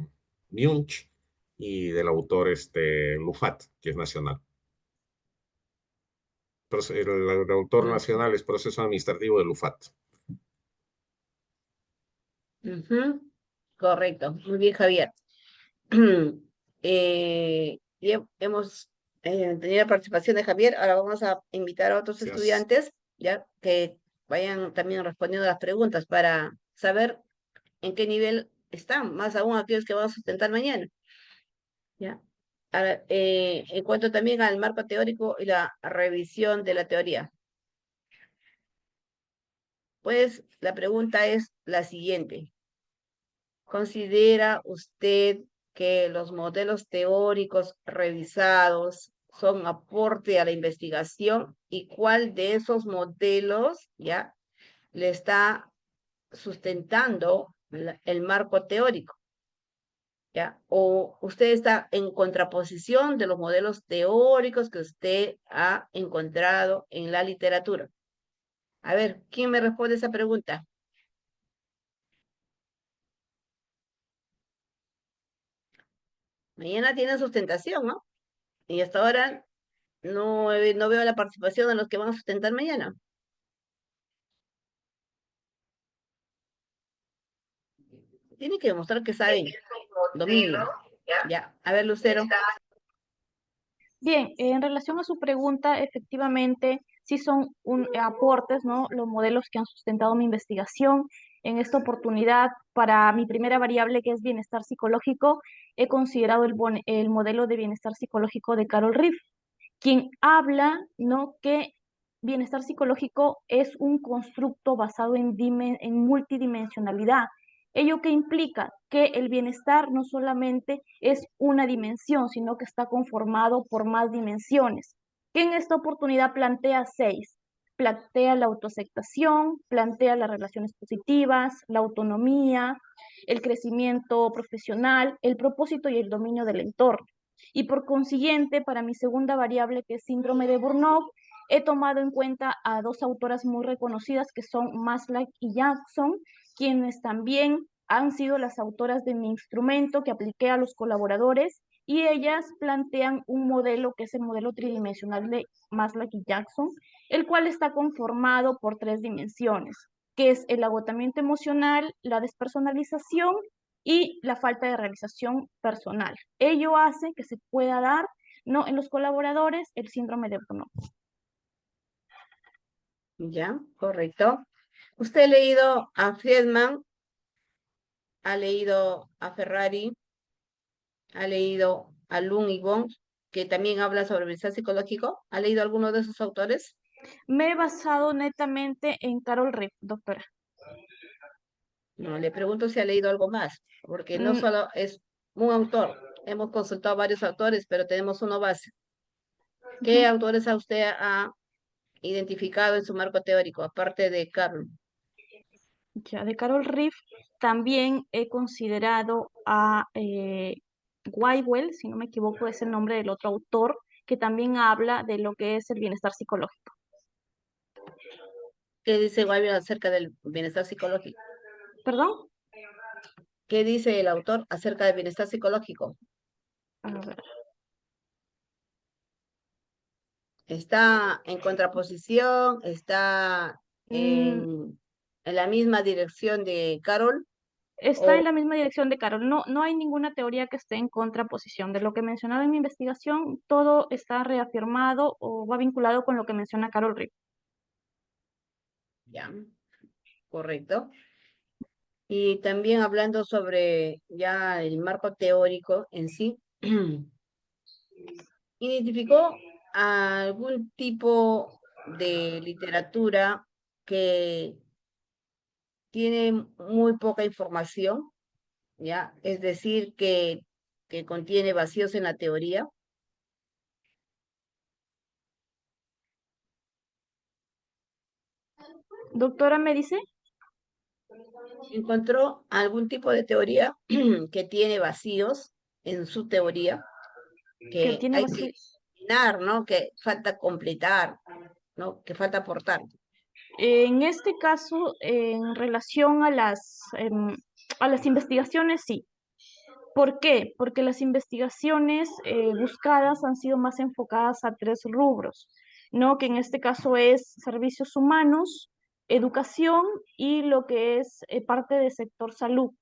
Munch y del autor Lufat, que es nacional. El autor nacional es Proceso Administrativo de Lufat. Ujú, correcto, muy bien, Javier. Ya hemos tenido la participación de Javier, ahora vamos a invitar a otros Gracias. estudiantes ya que vayan también respondiendo las preguntas para saber en qué nivel están, más aún aquellos que van a sustentar mañana. ¿Ya? Ahora, en cuanto también al marco teórico y la revisión de la teoría. Pues la pregunta es la siguiente. ¿Considera usted que los modelos teóricos revisados son aporte a la investigación? ¿Y cuál de esos modelos ya le está sustentando el marco teórico? ¿Ya? ¿O usted está en contraposición de los modelos teóricos que usted ha encontrado en la literatura? A ver, ¿quién me responde esa pregunta? Mañana tiene sustentación, ¿no? Y hasta ahora no veo la participación de los que van a sustentar mañana. Tiene que demostrar que saben, dominio. Ya, a ver, Lucero. Bien, en relación a su pregunta, efectivamente, sí son aportes, ¿no? Los modelos que han sustentado mi investigación. En esta oportunidad, para mi primera variable, que es bienestar psicológico, he considerado el modelo de bienestar psicológico de Carol Riff, quien habla, ¿no?, que bienestar psicológico es un constructo basado en multidimensionalidad. ¿Ello qué implica? Que el bienestar no solamente es una dimensión, sino que está conformado por más dimensiones, que en esta oportunidad plantea 6. Plantea la autoaceptación, plantea las relaciones positivas, la autonomía, el crecimiento profesional, el propósito y el dominio del entorno. Y por consiguiente, para mi segunda variable, que es síndrome de Burnout, he tomado en cuenta a 2 autoras muy reconocidas, que son Maslach y Jackson, quienes también han sido las autoras de mi instrumento que apliqué a los colaboradores, y ellas plantean un modelo que es el modelo tridimensional de Maslach y Jackson, el cual está conformado por 3 dimensiones, que es el agotamiento emocional, la despersonalización y la falta de realización personal. Ello hace que se pueda dar, ¿no?, en los colaboradores el síndrome de Burnout. Ya, correcto. ¿Usted ha leído a Friedman? ¿Ha leído a Ferrari? ¿Ha leído a Lung y Wong, que también habla sobre bienestar psicológico? ¿Ha leído alguno de esos autores? Me he basado netamente en Carol Riff, doctora. No, le pregunto si ha leído algo más, porque no Mm, solo es un autor. Hemos consultado varios autores, pero tenemos uno base. ¿Qué ujú. autores a usted ha identificado en su marco teórico, aparte de Carl? Ya, de Carol Riff también he considerado a Whywell, si no me equivoco, es el nombre del otro autor, que también habla de lo que es el bienestar psicológico. ¿Qué dice Wyvern acerca del bienestar psicológico? ¿Perdón? ¿Qué dice el autor acerca del bienestar psicológico? A ver. ¿Está en contraposición? ¿Está Mm, en la misma dirección de Carol? Está en ¿O la misma dirección de Carol. No, no hay ninguna teoría que esté en contraposición. De lo que mencionaba en mi investigación, todo está reafirmado o va vinculado con lo que menciona Carol Riff. ya, correcto? Y también hablando sobre ya el marco teórico en sí, ¿identificó algún tipo de literatura que tiene muy poca información? ¿ya? Es decir, que contiene vacíos en la teoría. Doctora, ¿me dice? ¿Encontró algún tipo de teoría que tiene vacíos en su teoría? Que Que tiene hay que vacíos. llenar, ¿no? Que falta completar, ¿no? Que falta aportar. En este caso, en relación a las investigaciones, sí. ¿Por qué? Porque las investigaciones buscadas han sido más enfocadas a 3 rubros, ¿no? Que en este caso es servicios humanos, educación y lo que es parte del sector salud,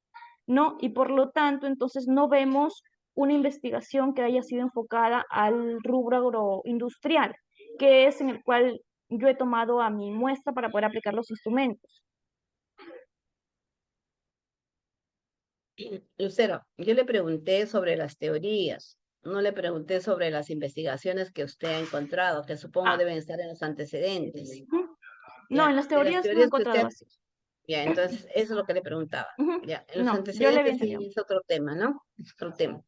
¿no? Y por lo tanto, entonces no vemos una investigación que haya sido enfocada al rubro agroindustrial, que es en el cual yo he tomado a mi muestra para poder aplicar los instrumentos. Lucero, yo le pregunté sobre las teorías, no le pregunté sobre las investigaciones que usted ha encontrado, que supongo Ah, deben estar en los antecedentes. ujú. No, en Ya, las de las teorías no he teorías que encontrado usted, vacíos. ya, entonces eso es lo que le preguntaba. Ujú. Ya, en los No, yo le había antecedentes sí entendido. es otro tema, ¿no? Es otro tema.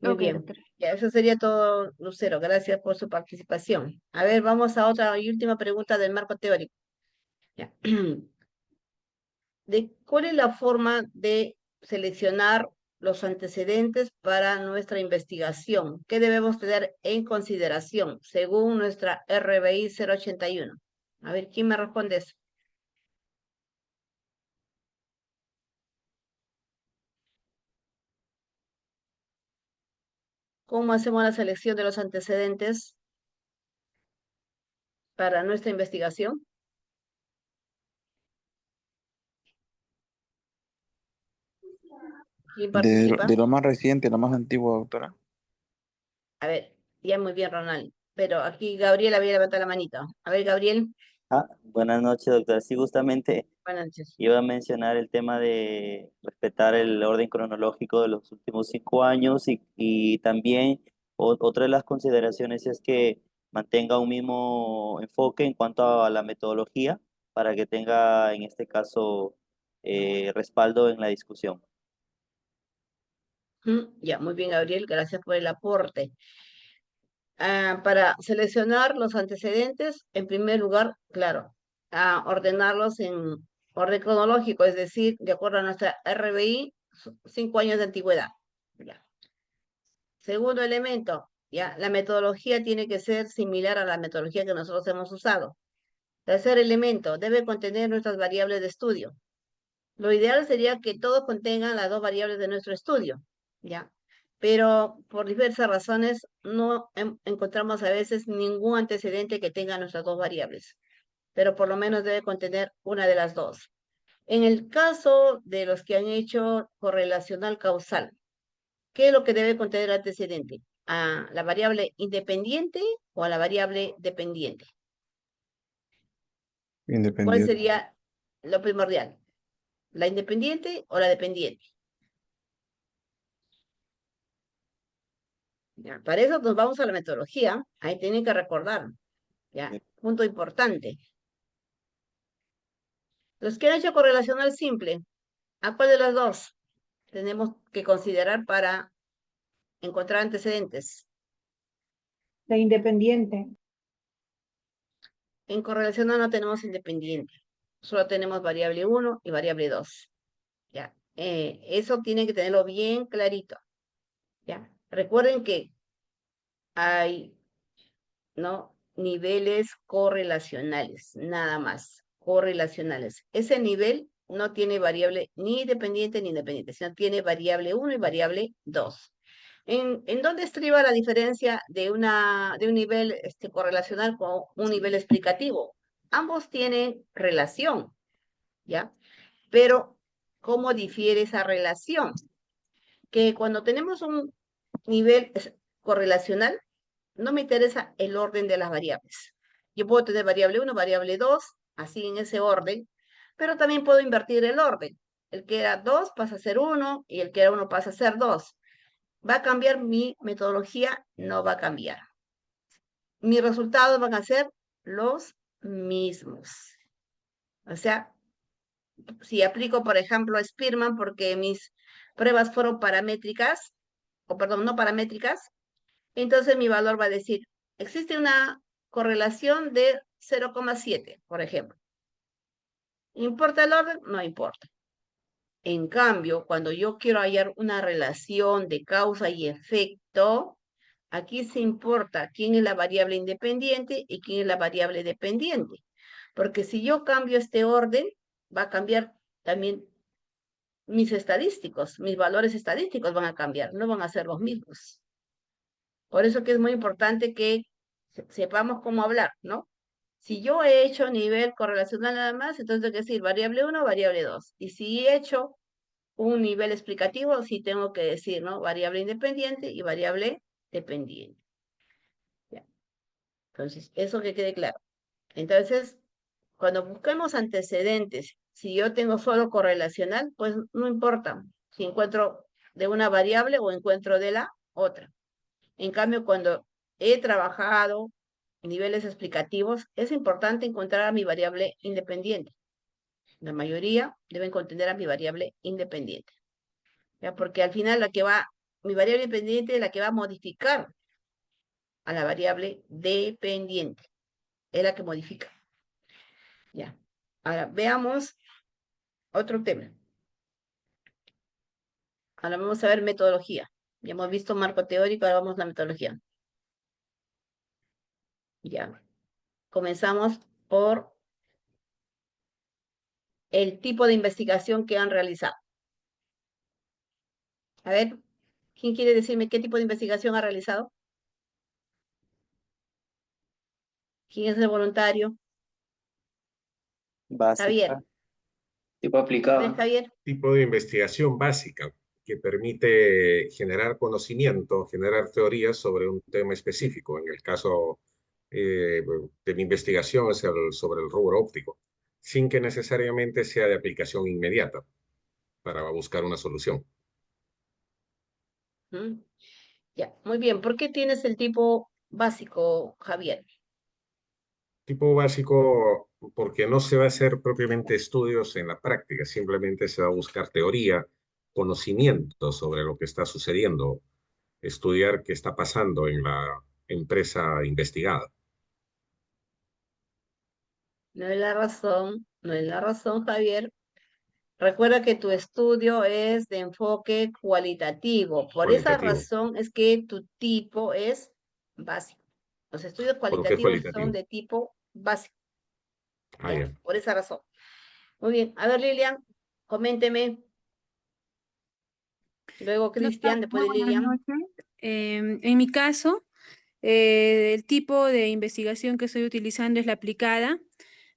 Muy Ok, bien. doctor. Ya, eso sería todo, Lucero. Gracias por su participación. A ver, vamos a otra y última pregunta del marco teórico. Ya. ¿Cuál es la forma de seleccionar los antecedentes para nuestra investigación? ¿Qué debemos tener en consideración según nuestra RBI 081? A ver, ¿quién me responde eso? ¿Cómo hacemos la selección de los antecedentes para nuestra investigación? ¿Quién participa? De lo más reciente, lo más antiguo, doctora. A ver, ya muy bien, Ronald. Pero aquí Gabriel había levantado la manita. A ver, Gabriel, Buenas noches, doctora. Sí, justamente buenas noches. iba a mencionar el tema de respetar el orden cronológico de los últimos 5 años y también otra de las consideraciones es que mantenga un mismo enfoque en cuanto a la metodología para que tenga, en este caso, respaldo en la discusión. Ya, muy bien, Gabriel, gracias por el aporte. Para seleccionar los antecedentes, en primer lugar, claro, ordenarlos en orden cronológico, es decir, de acuerdo a nuestra RBI, 5 años de antigüedad. Ya. Segundo elemento, ya, la metodología tiene que ser similar a la metodología que nosotros hemos usado. Tercer elemento, debe contener nuestras variables de estudio. Lo ideal sería que todos contengan las 2 variables de nuestro estudio, ¿ya? Pero por diversas razones no encontramos a veces ningún antecedente que tenga nuestras 2 variables, pero por lo menos debe contener una de las dos. En el caso de los que han hecho correlacional causal, ¿qué es lo que debe contener el antecedente? ¿A la variable independiente o a la variable dependiente? ¿Cuál Independiente. sería lo primordial? ¿La independiente o la dependiente? Ya, para eso nos vamos a la metodología. Ahí tienen que recordar. Ya, punto importante. Los que han hecho correlacional simple, ¿a cuál de las dos tenemos que considerar para encontrar antecedentes? La independiente. En correlacional no tenemos independiente. Solo tenemos variable 1 y variable 2. Ya, eso tienen que tenerlo bien clarito. Ya, recuerden que hay, ¿no?, niveles correlacionales, nada más, correlacionales. Ese nivel no tiene variable ni dependiente ni independiente, sino tiene variable 1 y variable 2. ¿En dónde estriba la diferencia de un nivel correlacional con un nivel explicativo? Ambos tienen relación, ¿ya? Pero, ¿cómo difiere esa relación? Que cuando tenemos un nivel correlacional, no me interesa el orden de las variables. Yo puedo tener variable 1, variable 2, así en ese orden, pero también puedo invertir el orden. El que era 2 pasa a ser 1 y el que era 1 pasa a ser 2. ¿Va a cambiar mi metodología? No va a cambiar. Mis resultados van a ser los mismos. O sea, si aplico, por ejemplo, a Spearman, porque mis pruebas fueron paramétricas, o perdón, no paramétricas, entonces mi valor va a decir, existe una correlación de 0,7, por ejemplo. ¿Importa el orden? No importa. En cambio, cuando yo quiero hallar una relación de causa y efecto, aquí se importa quién es la variable independiente y quién es la variable dependiente. Porque si yo cambio este orden, va a cambiar también mis estadísticos, mis valores estadísticos van a cambiar, no van a ser los mismos. Por eso que es muy importante que sepamos cómo hablar, ¿no? Si yo he hecho nivel correlacional nada más, entonces tengo que decir variable 1, variable 2. Y si he hecho un nivel explicativo, sí tengo que decir, ¿no? Variable independiente y variable dependiente. Ya. Entonces, eso que quede claro. Entonces, cuando busquemos antecedentes, si yo tengo solo correlacional, pues no importa si encuentro de una variable o encuentro de la otra. En cambio, cuando he trabajado niveles explicativos, es importante encontrar a mi variable independiente. La mayoría deben contener a mi variable independiente. ¿Ya? Porque al final mi variable independiente es la que va a modificar a la variable dependiente. Es la que modifica. Ya. Ahora, veamos otro tema. Ahora vamos a ver metodología. Ya hemos visto marco teórico, ahora vamos a la metodología. Ya. Comenzamos por el tipo de investigación que han realizado. A ver, ¿quién quiere decirme qué tipo de investigación ha realizado? ¿Quién es el voluntario? Javier. Básica, tipo A ver, aplicado. Javier. Tipo de investigación básica que permite generar conocimiento, generar teorías sobre un tema específico. En el caso de mi investigación es sobre el rubro óptico, sin que necesariamente sea de aplicación inmediata para buscar una solución. Ya, muy bien. ¿Por qué tienes el tipo básico, Javier? Tipo básico porque no se va a hacer propiamente estudios en la práctica, simplemente se va a buscar teoría, conocimiento sobre lo que está sucediendo, estudiar qué está pasando en la empresa investigada. No es la razón, no es la razón, Javier. Recuerda que tu estudio es de enfoque cualitativo. Por esa Cualitativo. razón es que tu tipo es básico. Los estudios ¿Por qué cualitativos son cualitativo? de tipo básico. Ah, Ya, ya. por esa razón. Muy bien. A ver, Lilian, coménteme. Luego Doctora, Cristian, después muy de buenas Lilian. noches. En mi caso, el tipo de investigación que estoy utilizando es la aplicada,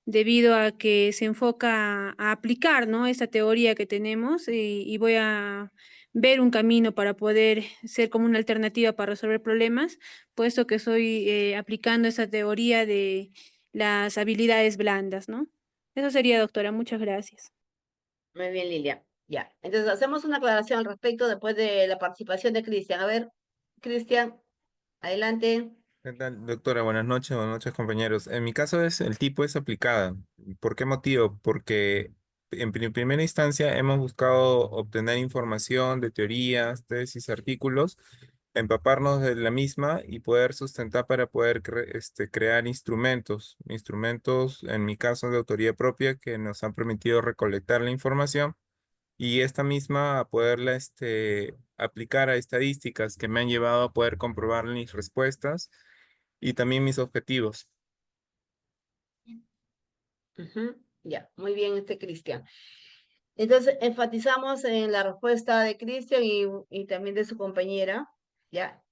debido a que se enfoca a aplicar, ¿no?, esta teoría que tenemos y voy a ver un camino para poder ser como una alternativa para resolver problemas, puesto que estoy aplicando esa teoría de las habilidades blandas, ¿no? Eso sería, doctora. Muchas gracias. Muy bien, Lilian. Ya. Entonces hacemos una aclaración al respecto después de la participación de Cristian. A ver, Cristian, adelante. ¿Qué tal, doctora? Buenas noches, compañeros. En mi caso el tipo es aplicada. ¿Por qué motivo? Porque en primera instancia hemos buscado obtener información de teorías, tesis, artículos, empaparnos de la misma y poder sustentar para poder crear instrumentos. Instrumentos, en mi caso, de autoría propia que nos han permitido recolectar la información y esta misma a poderla aplicar a estadísticas que me han llevado a poder comprobar mis respuestas y también mis objetivos. Ya, muy bien, Cristian. Entonces, enfatizamos en la respuesta de Cristian y también de su compañera, ya,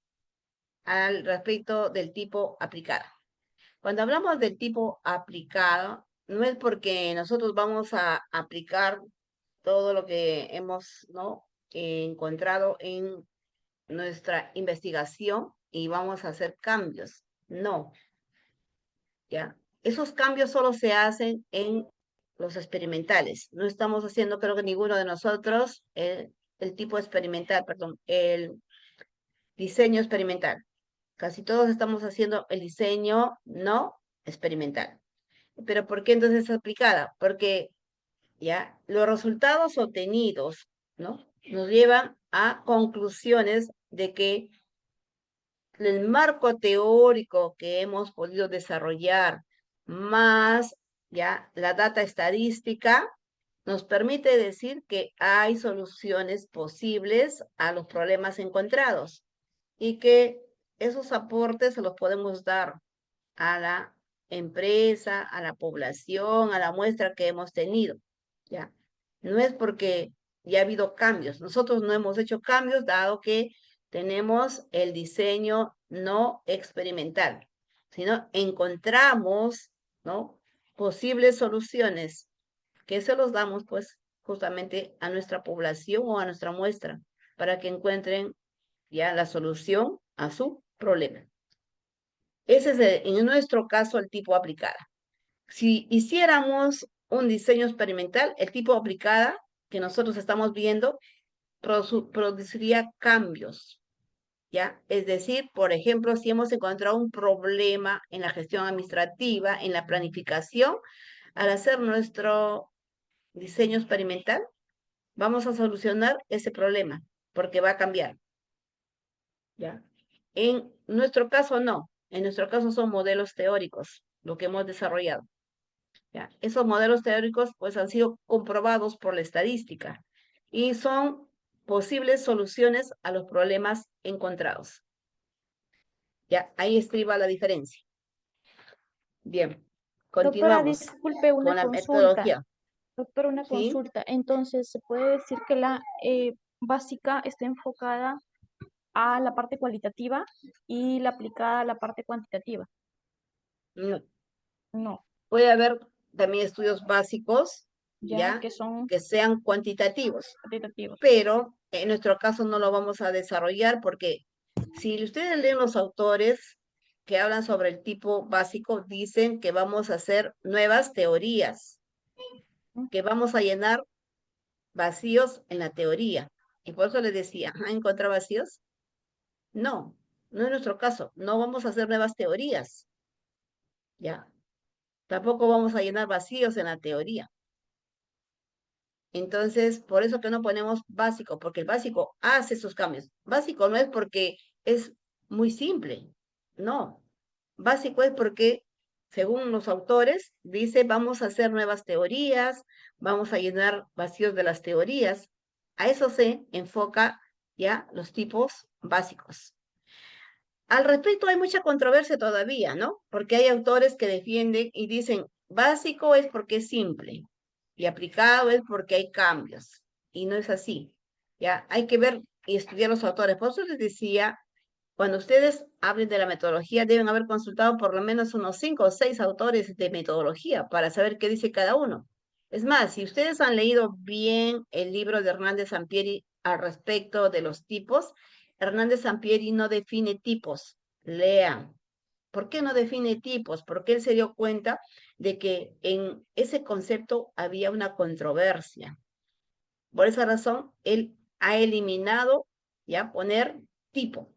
al respecto del tipo aplicado. Cuando hablamos del tipo aplicado, no es porque nosotros vamos a aplicar todo lo que hemos, ¿no?, encontrado en nuestra investigación y vamos a hacer cambios. No, ¿ya? Esos cambios solo se hacen en los experimentales. No estamos haciendo, creo que ninguno de nosotros, el tipo experimental, perdón, el diseño experimental. Casi todos estamos haciendo el diseño no experimental. ¿Pero por qué entonces es aplicada? Porque ya los resultados obtenidos, ¿no?, nos llevan a conclusiones de que el marco teórico que hemos podido desarrollar, más ya la data estadística, nos permite decir que hay soluciones posibles a los problemas encontrados y que esos aportes se los podemos dar a la empresa, a la población, a la muestra que hemos tenido, ¿ya? No es porque ya ha habido cambios. Nosotros no hemos hecho cambios dado que tenemos el diseño no experimental, sino encontramos, ¿no?, posibles soluciones que se los damos, pues, justamente a nuestra población o a nuestra muestra para que encuentren ya la solución a su problema. Ese es, en nuestro caso, el tipo aplicada. Si hiciéramos un diseño experimental, el tipo aplicada que nosotros estamos viendo produciría cambios, ¿ya? Es decir, por ejemplo, si hemos encontrado un problema en la gestión administrativa, en la planificación, al hacer nuestro diseño experimental, vamos a solucionar ese problema, porque va a cambiar, ¿ya? En nuestro caso, no. En nuestro caso son modelos teóricos, lo que hemos desarrollado, ¿ya? Esos modelos teóricos, pues, han sido comprobados por la estadística y son posibles soluciones a los problemas encontrados. Ya, ahí estriba la diferencia. Bien, Doctora, continuamos disculpe con una la consulta. metodología. Doctora, una ¿Sí? consulta. Entonces, ¿se puede decir que la básica está enfocada a la parte cualitativa y la aplicada a la parte cuantitativa? No. No, Puede haber también estudios básicos, ya ¿ya?, que son que sean cuantitativos, cuantitativos. pero en nuestro caso no lo vamos a desarrollar porque si ustedes leen los autores que hablan sobre el tipo básico, dicen que vamos a hacer nuevas teorías, que vamos a llenar vacíos en la teoría. Y por eso les decía, ¿han encontrado vacíos? No, no es nuestro caso. No vamos a hacer nuevas teorías, ¿ya? Tampoco vamos a llenar vacíos en la teoría. Entonces, por eso que no ponemos básico, porque el básico hace esos cambios. Básico no es porque es muy simple, no. Básico es porque, según los autores, dice, vamos a hacer nuevas teorías, vamos a llenar vacíos de las teorías. A eso se enfoca ya los tipos básicos. Al respecto hay mucha controversia todavía, ¿no? Porque hay autores que defienden y dicen, básico es porque es simple y aplicado es porque hay cambios. Y no es así, ¿ya? Hay que ver y estudiar los autores. Por eso les decía, cuando ustedes hablen de la metodología, deben haber consultado por lo menos unos 5 o 6 autores de metodología para saber qué dice cada uno. Es más, si ustedes han leído bien el libro de Hernández Sampieri al respecto de los tipos, Hernández Sampieri no define tipos, lean. ¿Por qué no define tipos? Porque él se dio cuenta de que en ese concepto había una controversia. Por esa razón, él ha eliminado ya poner tipo.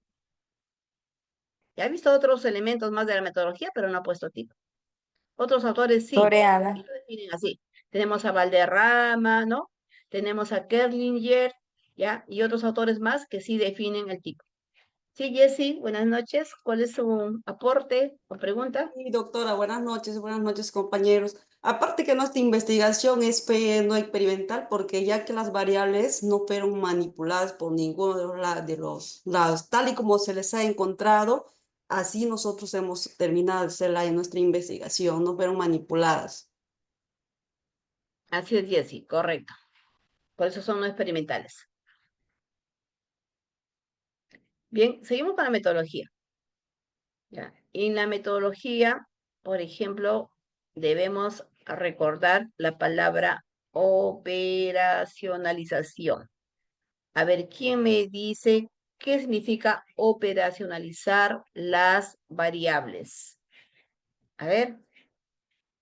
Ya ha visto otros elementos más de la metodología, pero no ha puesto tipo. Otros autores sí, y lo definen así. Tenemos a Valderrama, ¿no? Tenemos a Kerlinger, ¿ya? Y otros autores más que sí definen el tipo. Sí, Jessy, buenas noches. ¿Cuál es su aporte o pregunta? Sí, doctora, buenas noches, compañeros. Aparte que nuestra investigación es no experimental, porque ya que las variables no fueron manipuladas por ninguno de los lados, tal y como se les ha encontrado, así nosotros hemos terminado de hacerla en nuestra investigación, no fueron manipuladas. Así es, Jessy, correcto. Por eso son no experimentales. Bien, seguimos con la metodología. ¿Ya? En la metodología, por ejemplo, debemos recordar la palabra operacionalización. A ver, ¿quién me dice qué significa operacionalizar las variables? A ver,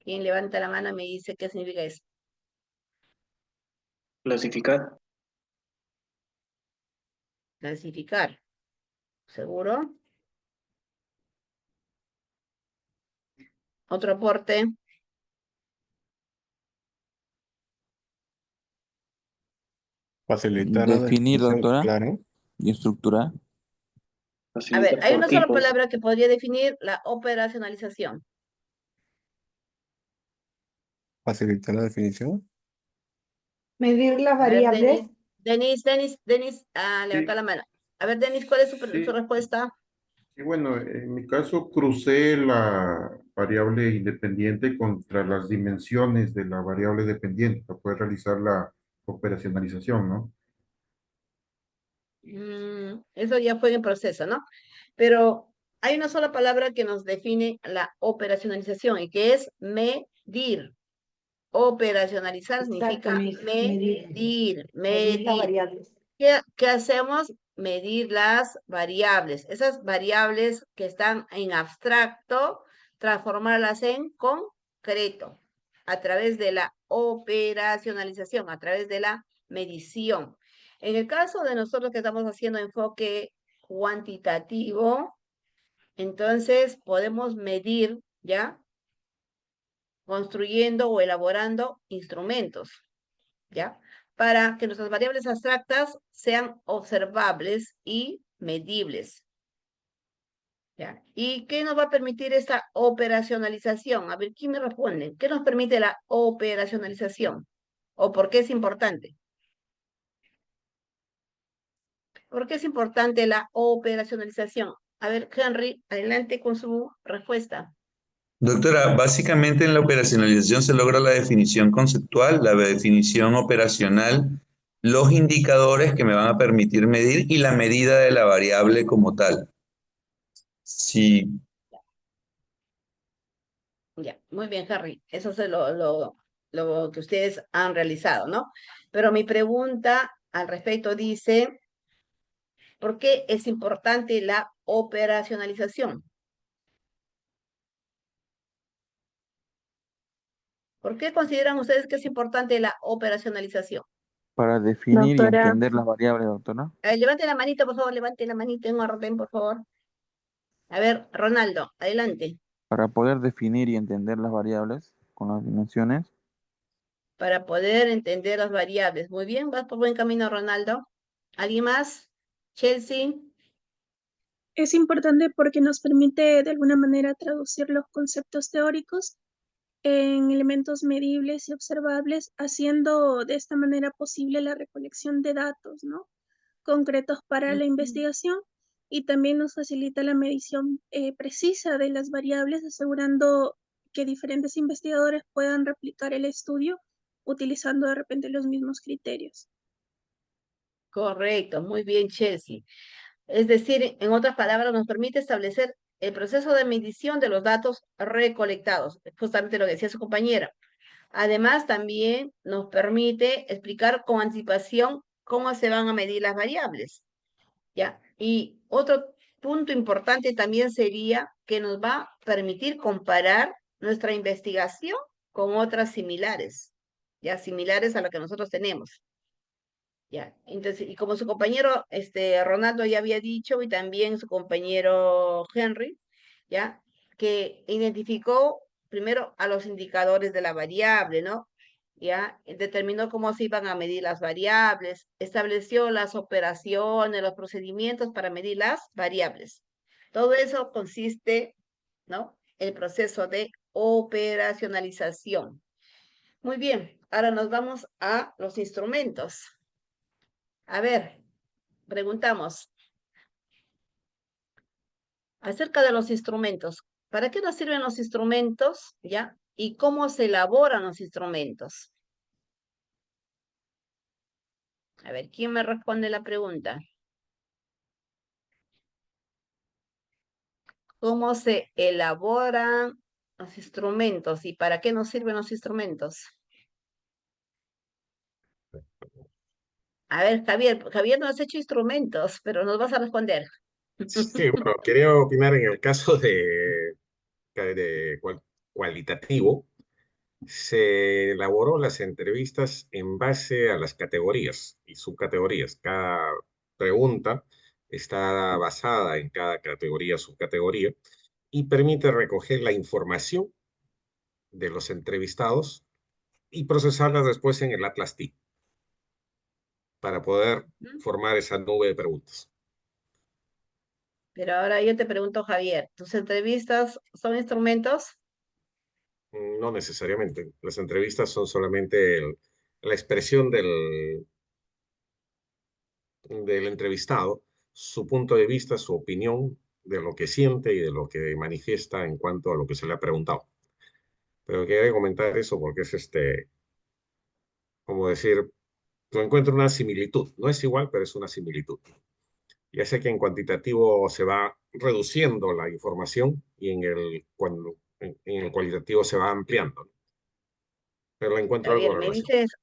¿quién levanta la mano y me dice qué significa eso? Clasificar. Clasificar. ¿Seguro? ¿Otro aporte? Facilitar la Definir, definición, doctora, claro. y estructurar. A ver, hay una sola tipos. palabra que podría definir la operacionalización. Facilitar la definición. Medir las A ver, variables. Denis, levanta Sí, la mano. A ver, Denis, ¿cuál es su sí, respuesta? y bueno, en mi caso crucé la variable independiente contra las dimensiones de la variable dependiente para poder realizar la operacionalización, ¿no? Eso ya fue en proceso, ¿no? Pero hay una sola palabra que nos define la operacionalización y que es medir. Operacionalizar significa Exactamente, medir. Medir las medir. variables. ¿Qué hacemos? Medir las variables. Esas variables que están en abstracto, transformarlas en concreto a través de la operacionalización, a través de la medición. En el caso de nosotros que estamos haciendo enfoque cuantitativo, entonces podemos medir, ¿ya? Construyendo o elaborando instrumentos, ¿ya? Para que nuestras variables abstractas sean observables y medibles, ¿ya? ¿Y qué nos va a permitir esta operacionalización? A ver, ¿quién me responde? ¿Qué nos permite la operacionalización? ¿O por qué es importante? ¿Por qué es importante la operacionalización? A ver, Henry, adelante con su respuesta. Doctora, básicamente en la operacionalización se logra la definición conceptual, la definición operacional, los indicadores que me van a permitir medir y la medida de la variable como tal. Sí, Ya, muy bien, Harry. Eso es lo que ustedes han realizado, ¿no? Pero mi pregunta al respecto dice, ¿por qué es importante la operacionalización? ¿Por qué consideran ustedes que es importante la operacionalización? Para definir y Doctora, entender las variables, doctora. Levante la manita, por favor, levante la manita en orden, por favor. A ver, Ronaldo, adelante. Para poder definir y entender las variables con las dimensiones. Para poder entender las variables. Muy bien, vas por buen camino, Ronaldo. ¿Alguien más? Chelsea. Es importante porque nos permite de alguna manera traducir los conceptos teóricos en elementos medibles y observables, haciendo de esta manera posible la recolección de datos, ¿no? Concretos para la investigación, y también nos facilita la medición precisa de las variables, asegurando que diferentes investigadores puedan replicar el estudio utilizando de repente los mismos criterios. Correcto, muy bien, Chelsea. Es decir, en otras palabras, nos permite establecer el proceso de medición de los datos recolectados, justamente lo que decía su compañera. Además, también nos permite explicar con anticipación cómo se van a medir las variables, ¿ya? Y otro punto importante también sería que nos va a permitir comparar nuestra investigación con otras similares, ya similares a la que nosotros tenemos. Ya, entonces, y como su compañero Ronaldo ya había dicho, y también su compañero Henry, ya, que identificó primero a los indicadores de la variable, ¿no? Ya, determinó cómo se iban a medir las variables, estableció las operaciones, los procedimientos para medir las variables. Todo eso consiste, ¿no? El proceso de operacionalización. Muy bien, ahora nos vamos a los instrumentos. A ver, preguntamos acerca de los instrumentos. ¿Para qué nos sirven los instrumentos? ¿Ya? ¿Y cómo se elaboran los instrumentos? A ver, ¿quién me responde la pregunta? ¿Cómo se elaboran los instrumentos y para qué nos sirven los instrumentos? A ver, Javier no has hecho instrumentos, pero nos vas a responder. Sí, bueno, quería opinar en el caso de cualitativo. Se elaboró las entrevistas en base a las categorías y subcategorías. Cada pregunta está basada en cada categoría, subcategoría, y permite recoger la información de los entrevistados y procesarla después en el Atlas TI. para poder formar esa nube de preguntas. Pero ahora yo te pregunto, Javier, ¿tus entrevistas son instrumentos? No necesariamente. Las entrevistas son solamente la expresión del entrevistado, su punto de vista, su opinión de lo que siente y de lo que manifiesta en cuanto a lo que se le ha preguntado. Pero quería comentar eso porque es como decir, yo encuentro una similitud. No es igual, pero es una similitud. Ya sé que en cuantitativo se va reduciendo la información y en el cualitativo se va ampliando, pero encuentro algo de Javier, me relación. dices,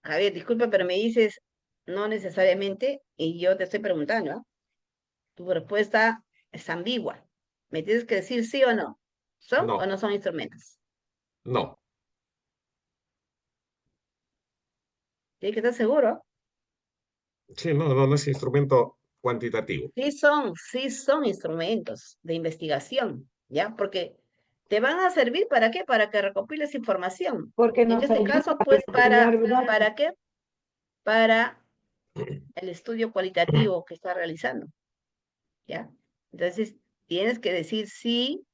Javier, disculpa, pero me dices no necesariamente y yo te estoy preguntando, ¿ah? Tu respuesta es ambigua. Me tienes que decir sí o no. ¿Son o No, no son instrumentos? no. Tienes que estar seguro. Sí, no es instrumento cuantitativo. Sí son instrumentos de investigación, ¿ya? Porque te van a servir ¿para qué? Para que recopiles información. Porque En nos este ayuda caso, a pues, determinar datos. ¿para qué? Para el estudio cualitativo que estás realizando, ¿ya? Entonces, tienes que decir sí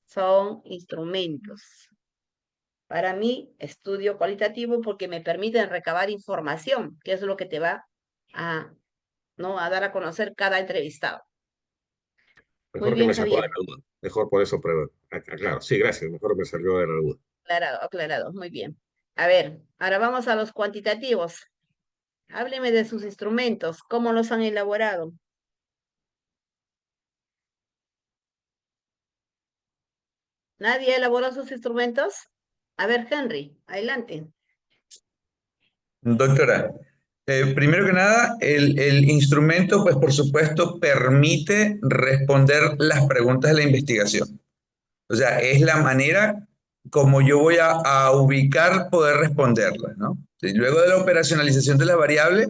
son instrumentos. Para mí, estudio cualitativo porque me permiten recabar información, que es lo que te va a, ¿no? a dar a conocer cada entrevistado. Muy Mejor que bien, me sacó de Javier. la duda. Mejor por eso, aclaro. Sí, gracias. Mejor me salió de la duda. Aclarado, aclarado. Muy bien. A ver, ahora vamos a los cuantitativos. Hábleme de sus instrumentos, cómo los han elaborado. ¿Nadie elaboró sus instrumentos? A ver, Henry, adelante. Doctora, primero que nada, el instrumento, pues por supuesto, permite responder las preguntas de la investigación. O sea, es la manera como yo voy a ubicar, poder responderlas, ¿no? Sí, luego de la operacionalización de las variables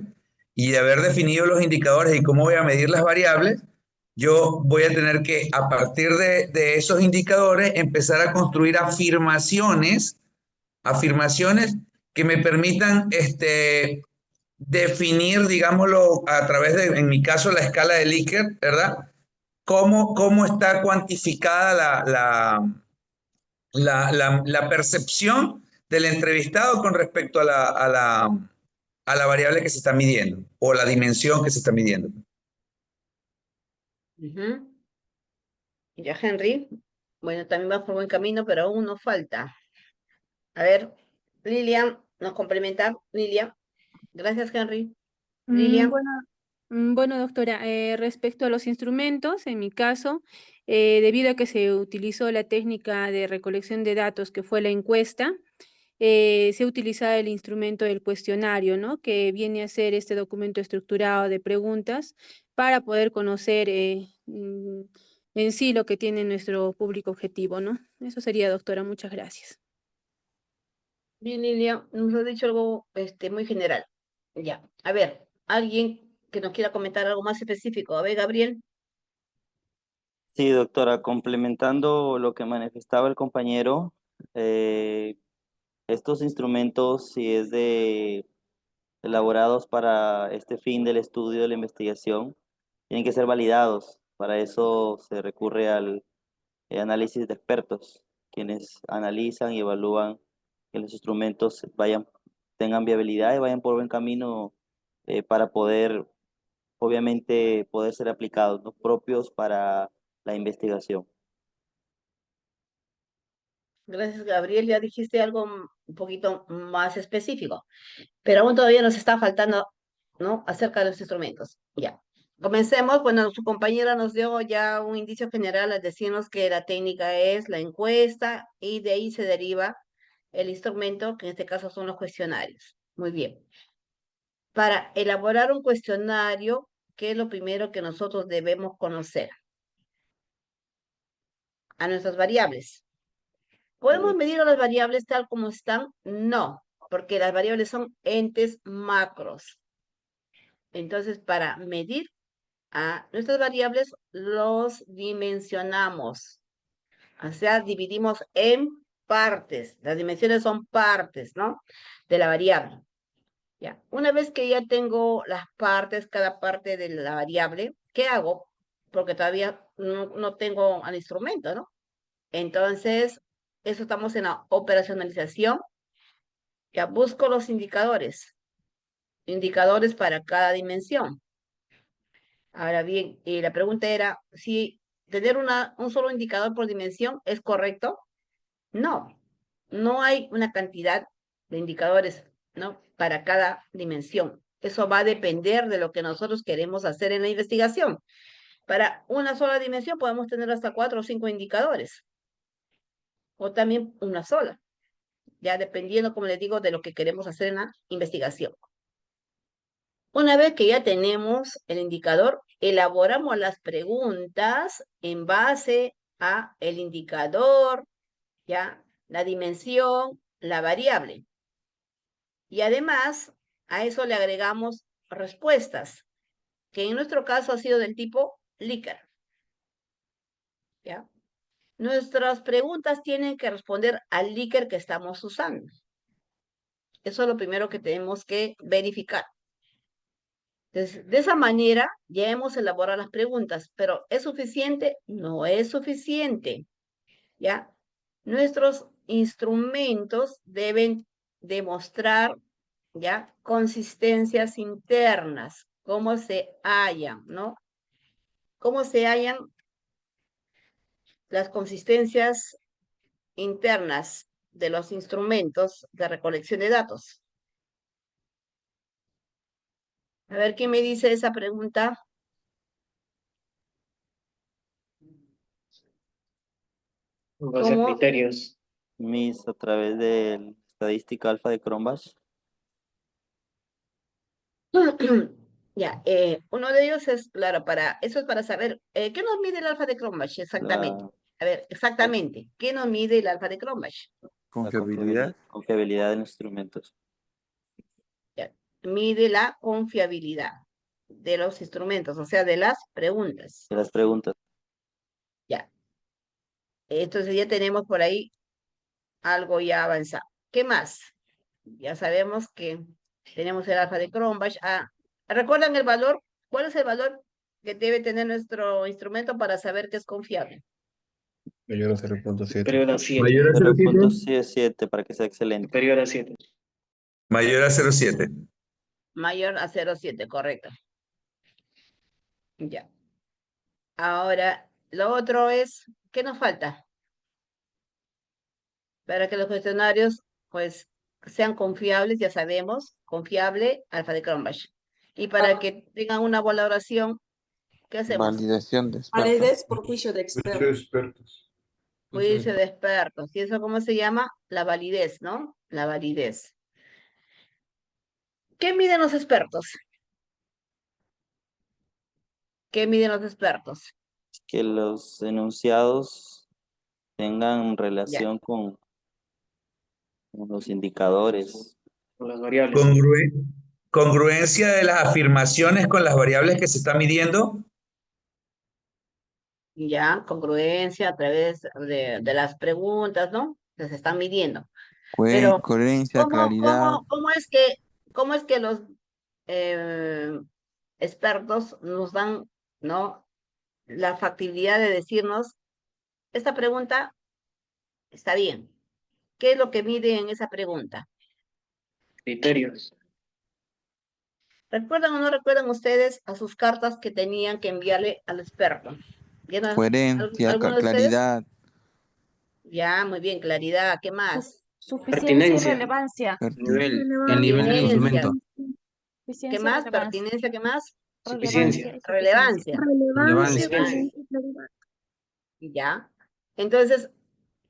y de haber definido los indicadores y cómo voy a medir las variables, yo voy a tener que, a partir de esos indicadores, empezar a construir afirmaciones que me permitan definir, digámoslo, a través de, en mi caso, la escala de Likert, ¿verdad? Cómo está cuantificada la percepción del entrevistado con respecto a la variable que se está midiendo o la dimensión que se está midiendo. Ujú. Ya, Henry. Bueno, también va por buen camino, pero aún nos falta. A ver, Lilian, nos complementa. Lilian. Gracias, Henry. Mm, Lilian. Bueno, bueno, doctora, respecto a los instrumentos, en mi caso, debido a que se utilizó la técnica de recolección de datos, que fue la encuesta, se ha utilizado el instrumento del cuestionario, ¿no? Que viene a ser este documento estructurado de preguntas para poder conocer en sí lo que tiene nuestro público objetivo, ¿no? Eso sería, doctora. Muchas gracias. Bien, Lilian, nos ha dicho algo muy general. Ya. A ver, alguien que nos quiera comentar algo más específico. A ver, Gabriel. Sí, doctora, complementando lo que manifestaba el compañero, eh, estos instrumentos, si es elaborados para este fin del estudio de la investigación, tienen que ser validados. Para eso se recurre al análisis de expertos, quienes analizan y evalúan que los instrumentos tengan viabilidad y vayan por buen camino para poder, obviamente, poder ser aplicados, ¿no? Propios para la investigación. Gracias, Gabriel. Ya dijiste algo un poquito más específico, pero aún todavía nos está faltando, ¿no? Acerca de los instrumentos. Ya. Comencemos. Bueno, su compañera nos dio ya un indicio general al decirnos que la técnica es la encuesta y de ahí se deriva el instrumento, que en este caso son los cuestionarios. Muy bien. Para elaborar un cuestionario, ¿qué es lo primero que nosotros debemos conocer? A nuestras variables. ¿Podemos medir a las variables tal como están? No, porque las variables son entes macros. Entonces, para medir a nuestras variables, los dimensionamos. O sea, dividimos en partes. Las dimensiones son partes, ¿no? De la variable. Ya, una vez que ya tengo las partes, cada parte de la variable, ¿qué hago? Porque todavía no tengo al instrumento, ¿no? Entonces, eso estamos en la operacionalización. Ya busco los indicadores para cada dimensión. Ahora bien, la pregunta era si tener un solo indicador por dimensión es correcto. No, no hay una cantidad de indicadores, ¿no? Para cada dimensión. Eso va a depender de lo que nosotros queremos hacer en la investigación. Para una sola dimensión podemos tener hasta 4 o 5 indicadores. O también una sola. Ya dependiendo, como les digo, de lo que queremos hacer en la investigación. Una vez que ya tenemos el indicador, elaboramos las preguntas en base a el indicador, ya, la dimensión, la variable. Y además, a eso le agregamos respuestas, que en nuestro caso ha sido del tipo Likert. ¿Ya? Nuestras preguntas tienen que responder al Likert que estamos usando. Eso es lo primero que tenemos que verificar. Entonces, de esa manera ya hemos elaborado las preguntas, pero ¿es suficiente? No es suficiente. ¿Ya? Nuestros instrumentos deben demostrar, ¿ya? Consistencias internas, cómo se hallan, ¿no? Cómo se hallan las consistencias internas de los instrumentos de recolección de datos. A ver, ¿qué me dice esa pregunta? Base a ¿Cómo? criterios. Mis a través de estadística alfa de Cronbach. Ya, uno de ellos es, claro, eso es para saber, ¿qué nos mide el alfa de Cronbach exactamente? A ver, exactamente, ¿qué nos mide el alfa de Cronbach? Confiabilidad. Confiabilidad de los instrumentos. Ya, mide la confiabilidad de los instrumentos, o sea, de las preguntas. De las preguntas. Ya, entonces ya tenemos por ahí algo ya avanzado. ¿Qué más? Ya sabemos que tenemos el alfa de Cronbach. ¿Recuerdan el valor? ¿Cuál es el valor que debe tener nuestro instrumento para saber que es confiable? Mayor a 0.7. Superior a 7. Mayor a 0.7. 0.7 para que sea excelente. Superior a 7. Mayor a 0.7. Mayor a 0,7, correcto. Ya. Ahora, lo otro es, ¿qué nos falta? Para que los cuestionarios, pues, sean confiables, ya sabemos, confiable, alfa de Cronbach. Y para que tengan una valoración, ¿qué hacemos? Validación de expertos. Validez por juicio de Juicio de expertos. expertos. Juicio de expertos. ¿Y eso cómo se llama? La validez, ¿no? La validez. ¿Qué miden los expertos? ¿Qué miden los expertos? Que los enunciados tengan Ya. relación con los indicadores. Con las variables. Congruencia de las afirmaciones con las variables que se están midiendo. Ya, congruencia a través de las preguntas, ¿no? Que se están midiendo. Pero, Coherencia, claridad. ¿cómo es que los expertos nos dan, ¿no? La factibilidad de decirnos, esta pregunta está bien. ¿Qué es lo que mide en esa pregunta? Criterios. ¿Recuerdan o no recuerdan ustedes a sus cartas que tenían que enviarle al experto? Coherencia, ¿Alguno de ustedes? claridad. Ya, muy bien, claridad. ¿Qué más? Suficiencia y Pertinencia. relevancia. El nivel del instrumento. ¿Qué Suficiencia y más? relevancia. Pertinencia, ¿qué más? Suficiencia. Relevancia y suficiencia. Relevancia. Relevancia, Relevancia. claridad. Ya. Entonces,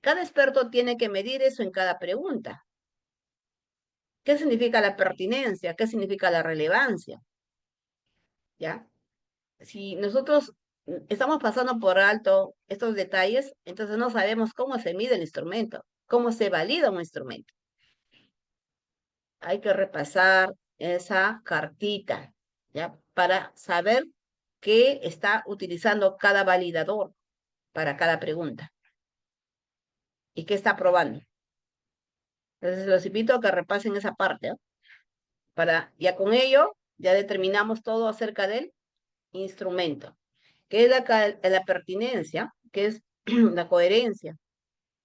cada experto tiene que medir eso en cada pregunta. ¿Qué significa la pertinencia? ¿Qué significa la relevancia? ¿Ya? Si nosotros estamos pasando por alto estos detalles, entonces no sabemos cómo se mide el instrumento, cómo se valida un instrumento. Hay que repasar esa cartita, ¿ya? Para saber qué está utilizando cada validador para cada pregunta y qué está probando. Entonces los invito a que repasen esa parte, ¿no? Ya con ello, ya determinamos todo acerca del instrumento. ¿Qué es la pertinencia? ¿Qué es la coherencia?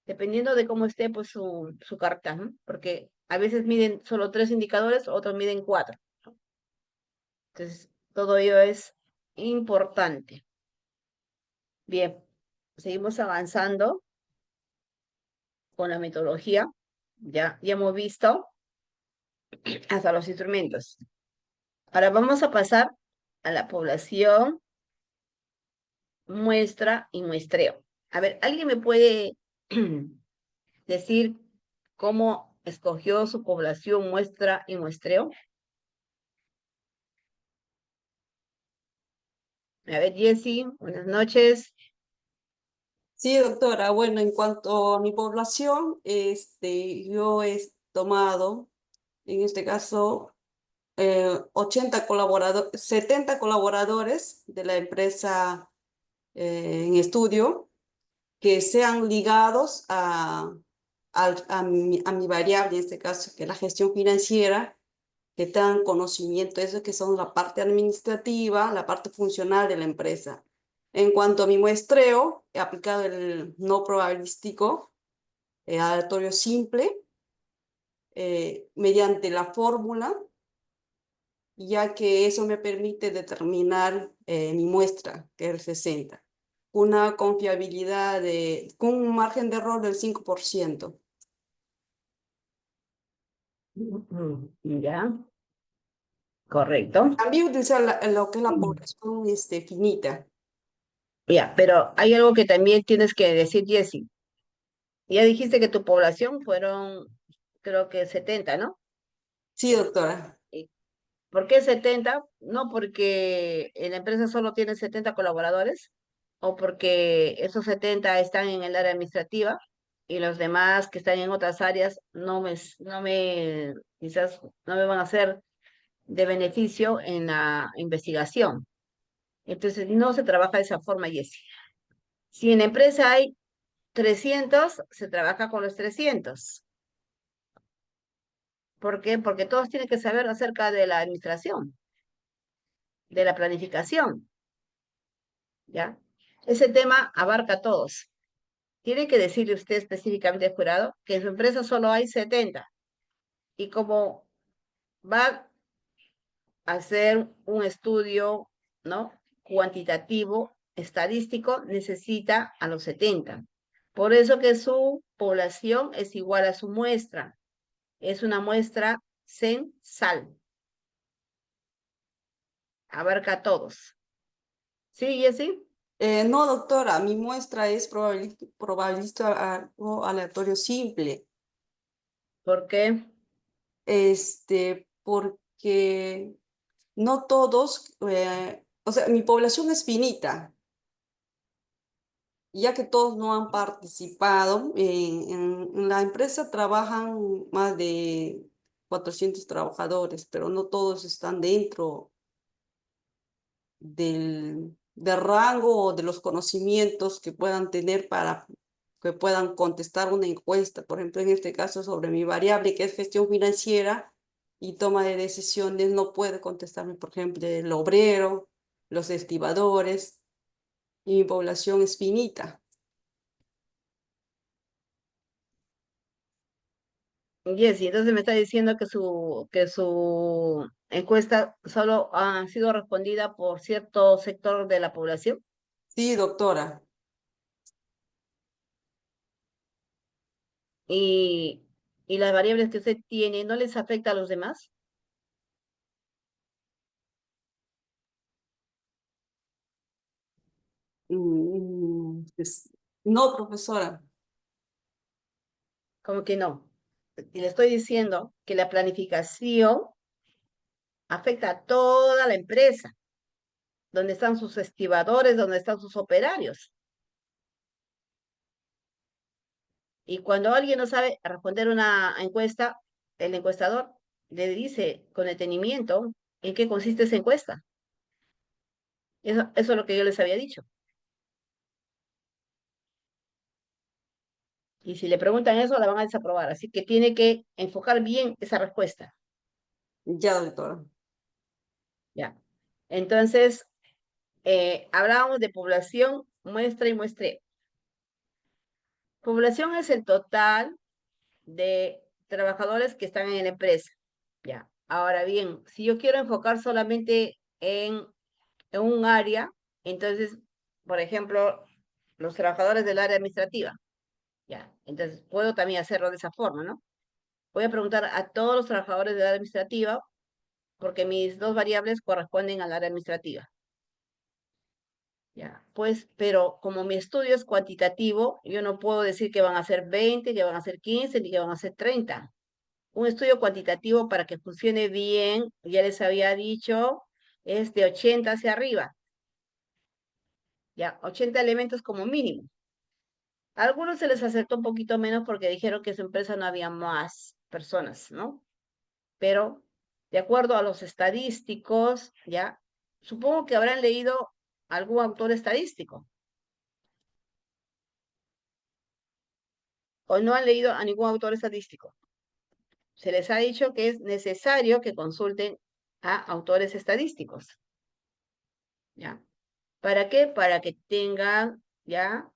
Dependiendo de cómo esté pues su carta, ¿no? Porque a veces miden solo 3 indicadores, otros miden 4. ¿No? Entonces, todo ello es importante. Bien, seguimos avanzando con la metodología. Ya hemos visto hasta los instrumentos. Ahora vamos a pasar a la población, muestra y muestreo. A ver, ¿alguien me puede decir cómo escogió su población, muestra y muestreo? A ver, Jessie, buenas noches. Sí, doctora. Bueno, en cuanto a mi población, yo he tomado, en este caso, 80 colaboradores, 70 colaboradores de la empresa en estudio que sean ligados a mi variable, en este caso, que es la gestión financiera, que tengan conocimiento de eso, que son la parte administrativa, la parte funcional de la empresa. En cuanto a mi muestreo, he aplicado el no probabilístico, aleatorio simple, mediante la fórmula, ya que eso me permite determinar mi muestra, que es el 60. Una confiabilidad con un margen de error del 5%. Ya, correcto. También utilizar lo que es la población finita. Ya, pero hay algo que también tienes que decir, Jessie. Ya dijiste que tu población fueron, creo que 70, ¿no? Sí, doctora. ¿Por qué 70? No porque la empresa solo tiene 70 colaboradores o porque esos 70 están en el área administrativa y los demás que están en otras áreas quizás no me van a ser de beneficio en la investigación. Entonces, no se trabaja de esa forma, Jessie. Si en la empresa hay 300, se trabaja con los 300. ¿Por qué? Porque todos tienen que saber acerca de la administración, de la planificación, ¿ya? Ese tema abarca a todos. Tiene que decirle usted específicamente al jurado que en su empresa solo hay 70 y como va a hacer un estudio, ¿no? Cuantitativo, estadístico, necesita a los 70. Por eso que su población es igual a su muestra. Es una muestra censal. Abarca a todos. ¿Sí, Jessie? No, doctora, mi muestra es probabilístico aleatorio simple. ¿Por qué? Porque no todos, o sea, mi población es finita, ya que todos no han participado. En la empresa trabajan más de 400 trabajadores, pero no todos están dentro del rango o de los conocimientos que puedan tener para que puedan contestar una encuesta. Por ejemplo, en este caso sobre mi variable que es gestión financiera y toma de decisiones, no puede contestarme, por ejemplo, el obrero, los estibadores, y mi población es finita. Jessie, entonces me está diciendo que su encuesta solo ha sido respondida por cierto sector de la población. Sí, doctora. Y, y las variables que usted tiene, ¿no les afecta a los demás? No, profesora. Como que no. Y le estoy diciendo que la planificación afecta a toda la empresa, donde están sus estibadores, donde están sus operarios. Y cuando alguien no sabe responder una encuesta, el encuestador le dice con detenimiento en qué consiste esa encuesta. Eso es lo que yo les había dicho. Y si le preguntan eso, la van a desaprobar. Así que tiene que enfocar bien esa respuesta. Ya, doctora. Ya. Entonces, hablábamos de población, muestra y muestreo. Población es el total de trabajadores que están en la empresa. Ya. Ahora bien, si yo quiero enfocar solamente en un área, entonces, por ejemplo, los trabajadores del área administrativa. Ya. Entonces, puedo también hacerlo de esa forma, ¿no? Voy a preguntar a todos los trabajadores del área administrativa porque mis dos variables corresponden al área administrativa. Ya, pues, pero como mi estudio es cuantitativo, yo no puedo decir que van a ser 20, que van a ser 15, ni que van a ser 30. Un estudio cuantitativo para que funcione bien, ya les había dicho, es de 80 hacia arriba. Ya, 80 elementos como mínimo. A algunos se les aceptó un poquito menos porque dijeron que en su empresa no había más personas, ¿no? Pero de acuerdo a los estadísticos, ya, supongo que habrán leído algún autor estadístico. O no han leído a ningún autor estadístico. Se les ha dicho que es necesario que consulten a autores estadísticos. ¿Ya? ¿Para qué? Para que tengan ya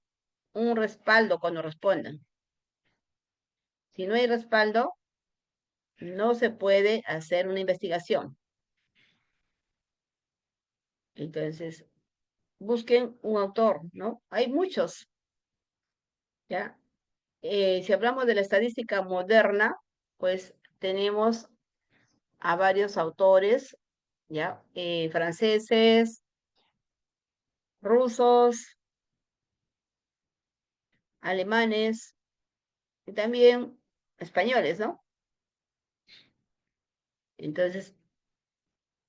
un respaldo cuando respondan. Si no hay respaldo, no se puede hacer una investigación. Entonces, busquen un autor, ¿no? Hay muchos, ¿ya? Si hablamos de la estadística moderna, pues tenemos a varios autores, ¿ya? Franceses, rusos, alemanes y también españoles, ¿no? Entonces,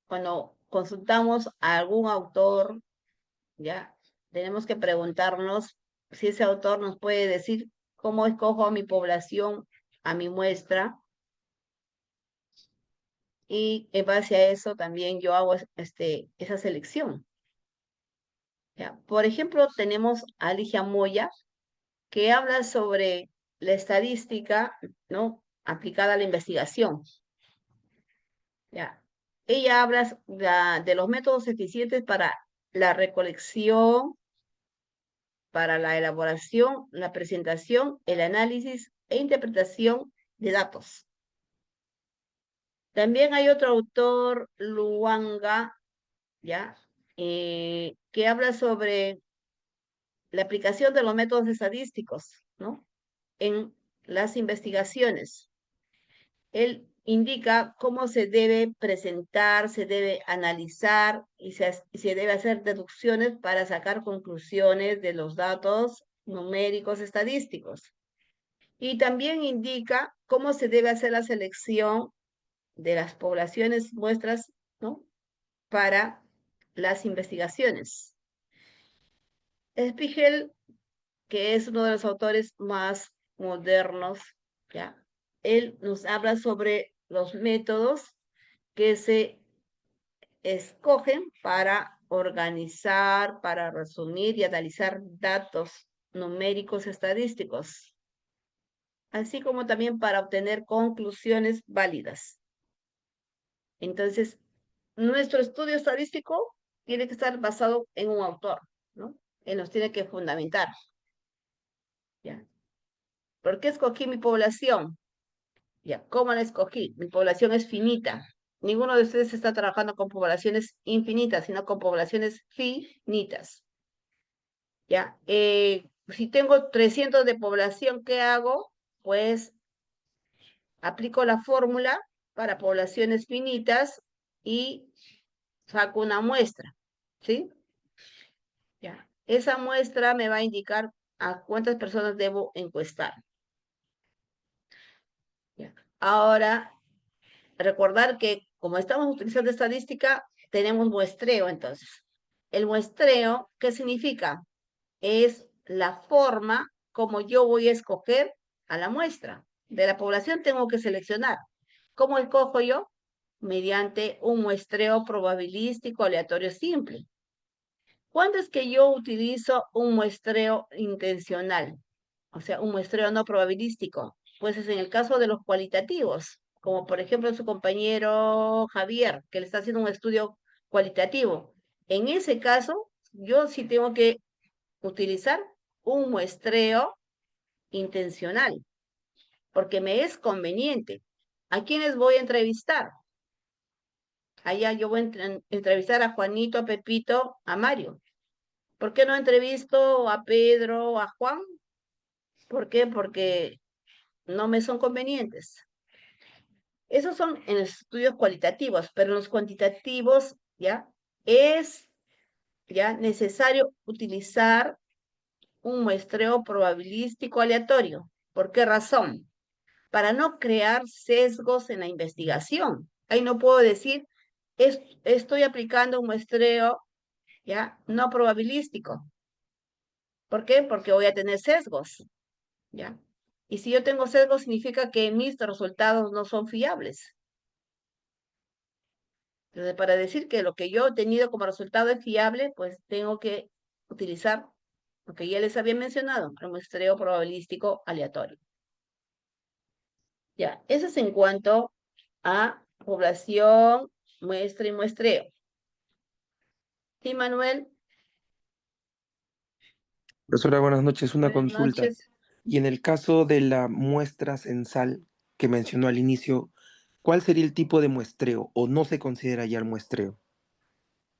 cuando consultamos a algún autor, ¿ya? Tenemos que preguntarnos si ese autor nos puede decir cómo escojo a mi población, a mi muestra, y en base a eso también yo hago esa selección. ¿Ya? Por ejemplo, tenemos a Ligia Moya, que habla sobre la estadística, ¿no? Aplicada a la investigación. ¿Ya? Ella habla de los métodos eficientes para la recolección, para la elaboración, la presentación, el análisis e interpretación de datos. También hay otro autor, Luanga, ¿ya? Que habla sobre la aplicación de los métodos estadísticos, ¿no? En las investigaciones. Él indica cómo se debe presentar, se debe analizar y se debe hacer deducciones para sacar conclusiones de los datos numéricos estadísticos. Y también indica cómo se debe hacer la selección de las poblaciones muestras, ¿no? Para las investigaciones. Spiegel, que es uno de los autores más modernos, ¿ya? Él nos habla sobre los métodos que se escogen para organizar, para resumir y analizar datos numéricos estadísticos, así como también para obtener conclusiones válidas. Entonces, nuestro estudio estadístico tiene que estar basado en un autor, ¿no? Él nos tiene que fundamentar. ¿Ya? ¿Por qué escogí mi población? ¿Ya? ¿Cómo la escogí? Mi población es finita. Ninguno de ustedes está trabajando con poblaciones infinitas, sino con poblaciones finitas. ¿Ya? Si tengo 300 de población, ¿qué hago? Pues aplico la fórmula para poblaciones finitas y saco una muestra, ¿sí? Ya. Esa muestra me va a indicar a cuántas personas debo encuestar. Ya. Ahora, recordar que como estamos utilizando estadística, tenemos muestreo entonces. El muestreo, ¿qué significa? Es la forma como yo voy a escoger a la muestra. De la población tengo que seleccionar. ¿Cómo escojo yo? Mediante un muestreo probabilístico aleatorio simple. ¿Cuándo es que yo utilizo un muestreo intencional? O sea, un muestreo no probabilístico. Pues es en el caso de los cualitativos, como por ejemplo su compañero Javier, que le está haciendo un estudio cualitativo. En ese caso, yo sí tengo que utilizar un muestreo intencional, porque me es conveniente. ¿A quiénes voy a entrevistar? Allá yo voy a entrevistar a Juanito, a Pepito, a Mario. ¿Por qué no entrevisto a Pedro o a Juan? ¿Por qué? Porque no me son convenientes. Esos son en los estudios cualitativos, pero en los cuantitativos, ¿ya? Es ya necesario utilizar un muestreo probabilístico aleatorio. ¿Por qué razón? Para no crear sesgos en la investigación. Ahí no puedo decir, estoy aplicando un muestreo, ¿ya? No probabilístico. ¿Por qué? Porque voy a tener sesgos, ¿ya? Y si yo tengo sesgos, significa que mis resultados no son fiables. Entonces, para decir que lo que yo he tenido como resultado es fiable, pues tengo que utilizar lo que ya les había mencionado, el muestreo probabilístico aleatorio. Ya, eso es en cuanto a población, muestra y muestreo. Sí, Manuel, Profesora, buenas noches. Una buenas consulta. noches. Y en el caso de la muestra censal que mencionó al inicio, ¿cuál sería el tipo de muestreo o no se considera ya el muestreo?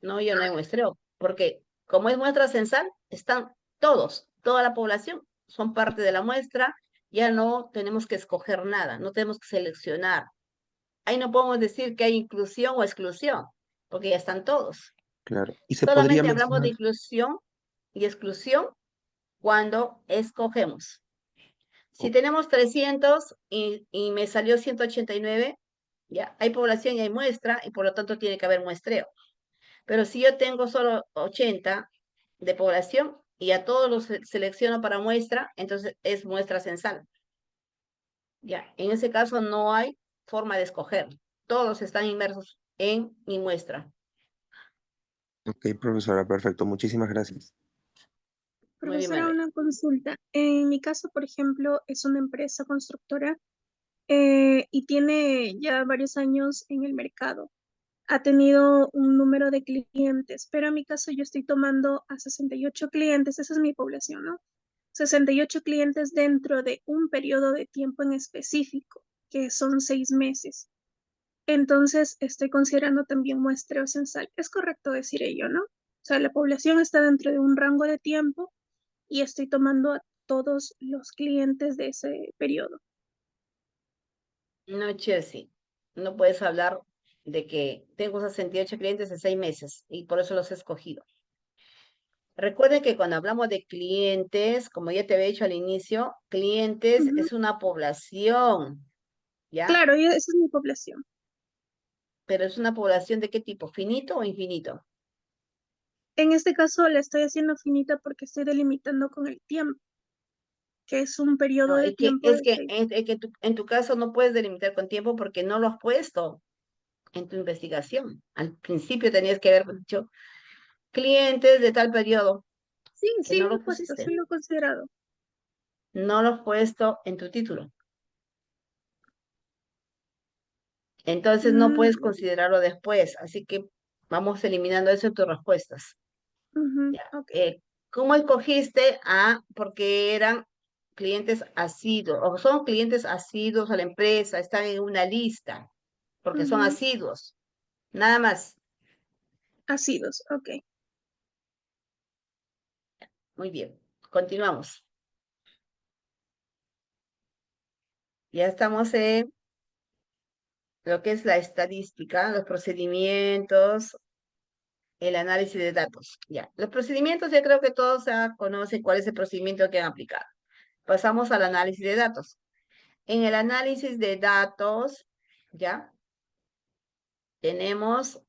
No, ya no hay muestreo, porque como es muestra censal, están todos, toda la población, son parte de la muestra, ya no tenemos que escoger nada, no tenemos que seleccionar. Ahí no podemos decir que hay inclusión o exclusión, porque ya están todos. Claro. Y se podría Solamente hablamos de mencionar, inclusión y exclusión cuando escogemos. Si o- tenemos 300 y me salió 189, ya hay población y hay muestra, y por lo tanto tiene que haber muestreo. Pero si yo tengo solo 80 de población y a todos los selecciono para muestra, entonces es muestra censal. Ya, en ese caso no hay forma de escoger. Todos están inmersos en mi muestra. ok, profesora, perfecto. Muchísimas gracias. Muy bien, Profesora, Manuel. una consulta. En mi caso, por ejemplo, es una empresa constructora y tiene ya varios años en el mercado. Ha tenido un número de clientes, pero en mi caso yo estoy tomando a 68 clientes, esa es mi población, ¿no? 68 clientes dentro de un periodo de tiempo en específico, que son 6 meses. Entonces, estoy considerando también muestreo censal. Es correcto decir ello, ¿no? O sea, la población está dentro de un rango de tiempo y estoy tomando a todos los clientes de ese periodo. No, Chelsea, no puedes hablar de que tengo 68 clientes en 6 meses y por eso los he escogido. Recuerden que cuando hablamos de clientes, como ya te había dicho al inicio, clientes Ujú. es una población, ¿ya? Claro, esa es mi población. Pero es una población ¿de qué tipo? ¿Finito o infinito? En este caso la estoy haciendo finita porque estoy delimitando con el tiempo, que es un periodo No, de es que, tiempo es de que, 6. es que en tu caso no puedes delimitar con tiempo porque no lo has puesto en tu investigación. Al principio tenías que haber dicho clientes de tal periodo, Sí, que sí no lo he lo puesto, pusiste. sí lo he considerado. No lo has puesto en tu título. Entonces no puedes Mm, considerarlo después. Así que vamos eliminando eso en tus respuestas. ujú, Ya. ok. ¿Cómo escogiste? Porque eran clientes asiduos, o son clientes asiduos a la empresa, están en una lista, porque son Ujú. asiduos. Nada más. Ácidos, ok. Muy bien. Continuamos. Ya estamos en lo que es la estadística, los procedimientos, el análisis de datos. Ya. Los procedimientos, ya creo que todos ya conocen cuál es el procedimiento que han aplicado. Pasamos al análisis de datos. En el análisis de datos, ya, tenemos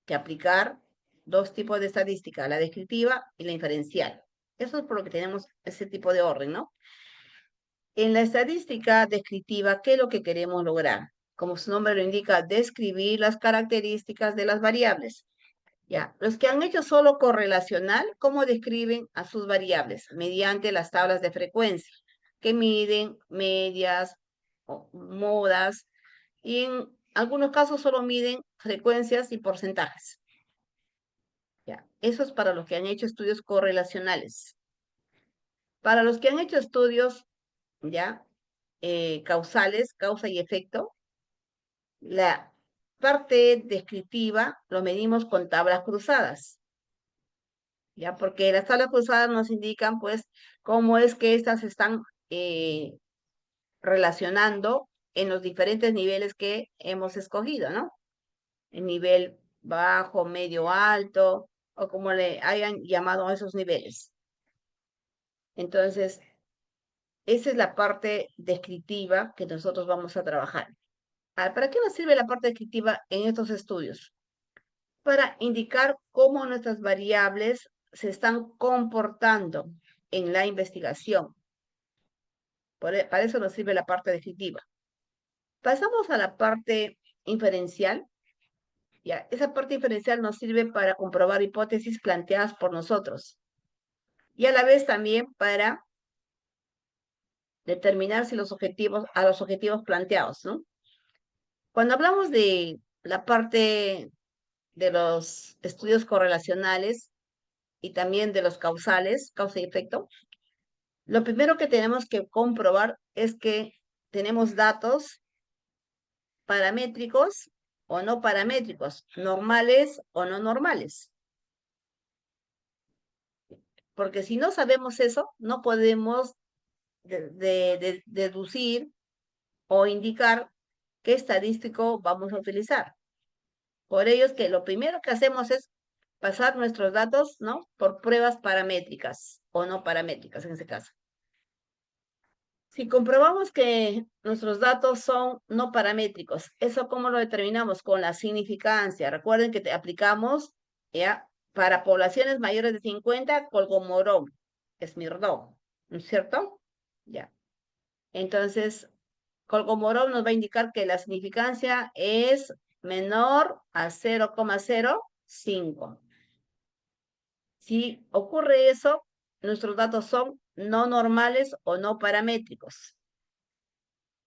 que aplicar dos tipos de estadística, la descriptiva y la inferencial. Eso es por lo que tenemos ese tipo de orden, ¿no? En la estadística descriptiva, ¿qué es lo que queremos lograr? Como su nombre lo indica, describir las características de las variables. Ya, los que han hecho solo correlacional, ¿cómo describen a sus variables? Mediante las tablas de frecuencia, que miden medias, o modas, y en algunos casos solo miden frecuencias y porcentajes. Ya, eso es para los que han hecho estudios correlacionales. Para los que han hecho estudios ya causales, causa y efecto, la parte descriptiva lo medimos con tablas cruzadas. Ya, porque las tablas cruzadas nos indican, pues, cómo es que estas están relacionando en los diferentes niveles que hemos escogido, ¿no? El nivel bajo, medio, alto, o como le hayan llamado a esos niveles. Entonces, esa es la parte descriptiva que nosotros vamos a trabajar. ¿Para qué nos sirve la parte descriptiva en estos estudios? Para indicar cómo nuestras variables se están comportando en la investigación. Para eso nos sirve la parte descriptiva. Pasamos a la parte inferencial. Ya, esa parte inferencial nos sirve para comprobar hipótesis planteadas por nosotros. Y a la vez también para determinar si los objetivos planteados, ¿no? Cuando hablamos de la parte de los estudios correlacionales y también de los causales, causa y efecto, lo primero que tenemos que comprobar es que tenemos datos paramétricos o no paramétricos, normales o no normales. Porque si no sabemos eso, no podemos deducir o indicar qué estadístico vamos a utilizar. Por ello es que lo primero que hacemos es pasar nuestros datos, ¿no? Por pruebas paramétricas o no paramétricas en este caso. Si comprobamos que nuestros datos son no paramétricos, ¿eso cómo lo determinamos? Con la significancia. Recuerden que aplicamos ya para poblaciones mayores de 50, Kolmogorov, Smirnov, ¿no es cierto? Ya. Entonces, Kolmogorov nos va a indicar que la significancia es menor a 0,05. Si ocurre eso, nuestros datos son no normales o no paramétricos.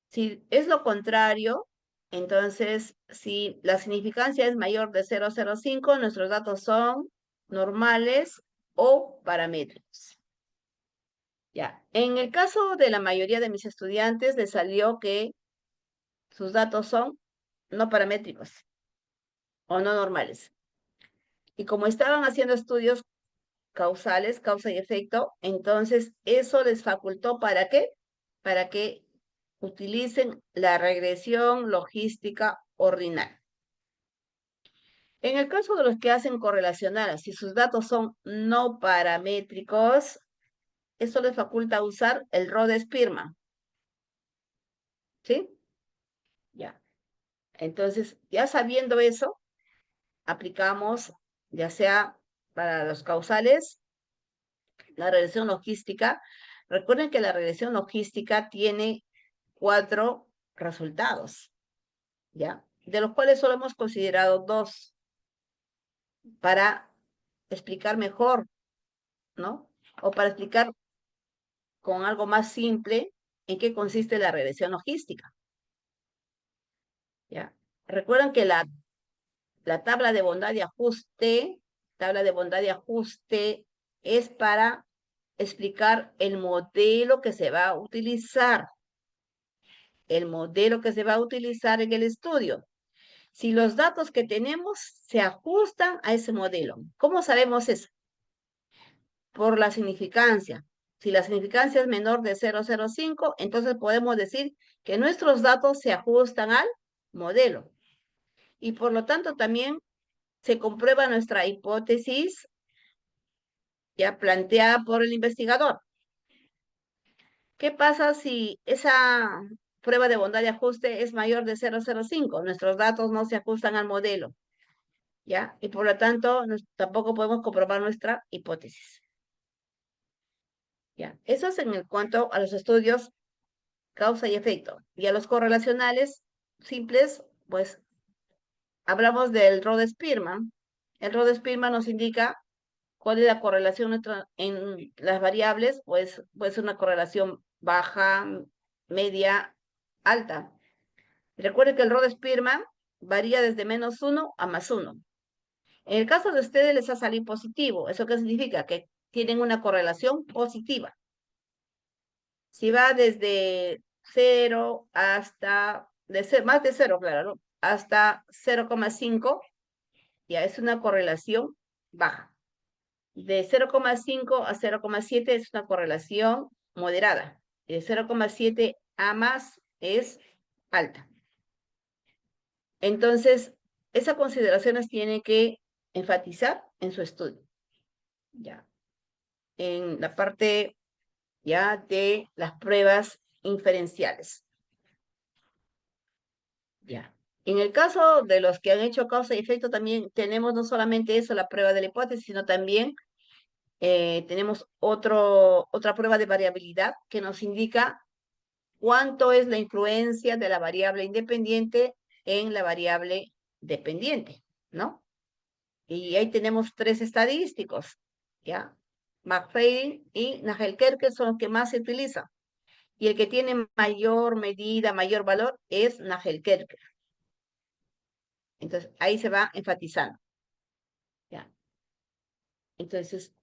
Si es lo contrario, entonces, si la significancia es mayor de 0,05, nuestros datos son normales o paramétricos. Ya, en el caso de la mayoría de mis estudiantes, les salió que sus datos son no paramétricos o no normales. Y como estaban haciendo estudios causales, causa y efecto, entonces eso les facultó ¿para qué? Para que utilicen la regresión logística ordinal. En el caso de los que hacen correlacional, si sus datos son no paramétricos, eso les faculta usar el Rode-Spearman. ¿Sí? Ya. Entonces, ya sabiendo eso, aplicamos, ya sea para los causales, la regresión logística. Recuerden que la regresión logística tiene 4 resultados, ¿ya? De los cuales solo hemos considerado 2 para explicar mejor, ¿no? O para explicar con algo más simple en qué consiste la regresión logística, ¿ya? Recuerden que la tabla de bondad y ajuste es para explicar el modelo que se va a utilizar. El modelo que se va a utilizar en el estudio. Si los datos que tenemos se ajustan a ese modelo. ¿Cómo sabemos eso? Por la significancia. Si la significancia es menor de 0,05, entonces podemos decir que nuestros datos se ajustan al modelo. Y por lo tanto también se comprueba nuestra hipótesis ya planteada por el investigador. ¿Qué pasa si esa prueba de bondad y ajuste es mayor de 0,05? Nuestros datos no se ajustan al modelo, ¿ya? Y por lo tanto, tampoco podemos comprobar nuestra hipótesis. ¿Ya? Eso es en cuanto a los estudios causa y efecto. Y a los correlacionales simples, pues, hablamos del Rode-Spearman. El Rode-Spearman nos indica cuál es la correlación en las variables, pues puede ser una correlación baja, media, alta. Recuerden que el Rho de Spearman varía desde -1 a +1. En el caso de ustedes les ha salido positivo. ¿Eso qué significa? Que tienen una correlación positiva. Si va desde 0 hasta, más de 0, claro, ¿no? Hasta 0,5, ya es una correlación baja. De 0,5 a 0,7 es una correlación moderada. Y de 0,7 a más es alta. Entonces, esas consideraciones tiene que enfatizar en su estudio. Ya. En la parte ya de las pruebas inferenciales. Ya. En el caso de los que han hecho causa y efecto, también tenemos no solamente eso, la prueba de la hipótesis, sino también tenemos otra prueba de variabilidad que nos indica cuánto es la influencia de la variable independiente en la variable dependiente, ¿no? Y ahí tenemos 3 estadísticos, ¿ya? McFadden y Nagelkerke son los que más se utilizan. Y el que tiene mayor medida, mayor valor, es Nagelkerke. Entonces, ahí se va enfatizando. ¿Ya? Entonces,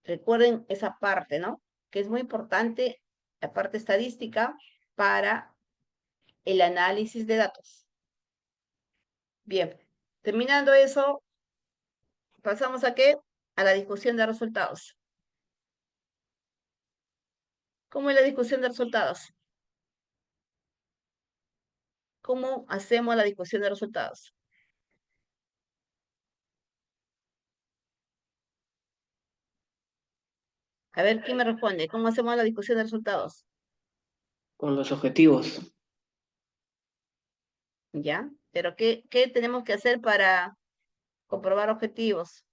recuerden esa parte, ¿no? Que es muy importante, la parte estadística, para el análisis de datos. Bien, terminando eso, pasamos a ¿qué? A la discusión de resultados. ¿Cómo es la discusión de resultados? ¿Cómo hacemos la discusión de resultados? A ver, ¿quién me responde? ¿Cómo hacemos la discusión de resultados? Con los objetivos. ¿Ya? Pero ¿qué tenemos que hacer para comprobar objetivos?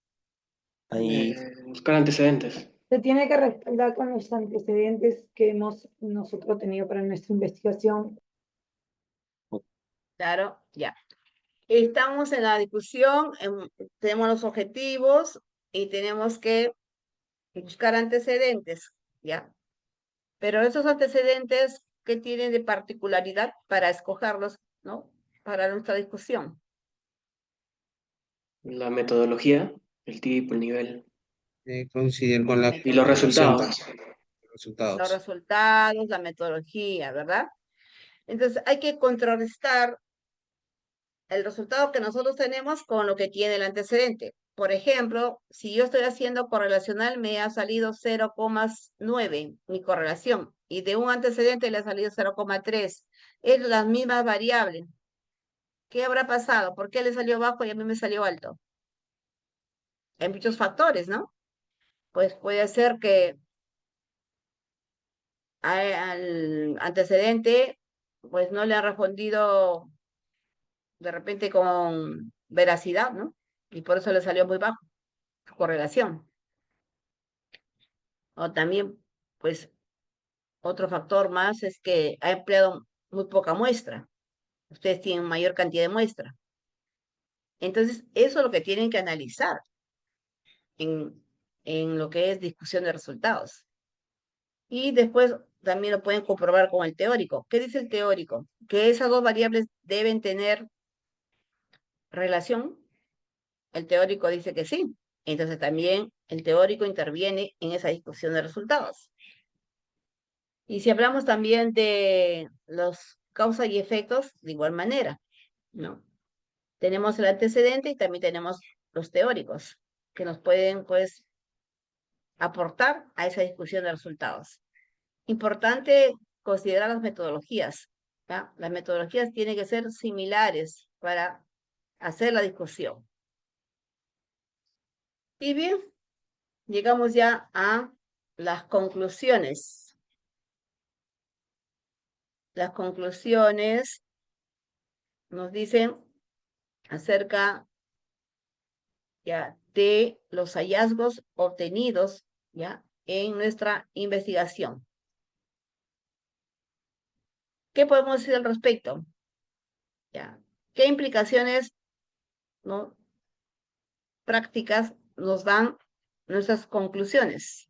Ahí, Buscar antecedentes. Se tiene que respaldar con los antecedentes que hemos nosotros tenido para nuestra investigación. Claro, ya. Estamos en la discusión, tenemos los objetivos y tenemos que buscar antecedentes, ¿ya? Pero esos antecedentes, ¿qué tienen de particularidad para escogerlos, ¿no? Para nuestra discusión. La metodología, el tipo, el nivel. Coinciden con la Y los correlación resultados. Los resultados. resultados, la metodología, ¿verdad? Entonces hay que contrarrestar el resultado que nosotros tenemos con lo que tiene el antecedente. Por ejemplo, si yo estoy haciendo correlacional, me ha salido 0,9 mi correlación, y de un antecedente le ha salido 0,3. Es la misma variable. ¿Qué habrá pasado? ¿Por qué le salió bajo y a mí me salió alto? Hay muchos factores, ¿no? Pues puede ser que al antecedente, pues no le ha respondido de repente con veracidad, ¿no? Y por eso le salió muy bajo su correlación. O también, pues, otro factor más es que ha empleado muy poca muestra. Ustedes tienen mayor cantidad de muestra. Entonces, eso es lo que tienen que analizar en lo que es discusión de resultados. Y después también lo pueden comprobar con el teórico. ¿Qué dice el teórico? Que esas dos variables deben tener relación. El teórico dice que sí. Entonces también el teórico interviene en esa discusión de resultados. Y si hablamos también de los causas y efectos, de igual manera, ¿no? Tenemos el antecedente y también tenemos los teóricos, que nos pueden, pues, aportar a esa discusión de resultados. Importante considerar las metodologías, ¿ya? Las metodologías tienen que ser similares para hacer la discusión. Y bien, llegamos ya a las conclusiones. Las conclusiones nos dicen acerca ya de los hallazgos obtenidos ya en nuestra investigación. ¿Qué podemos decir al respecto? ¿Ya? ¿Qué implicaciones, ¿no?, prácticas nos dan nuestras conclusiones?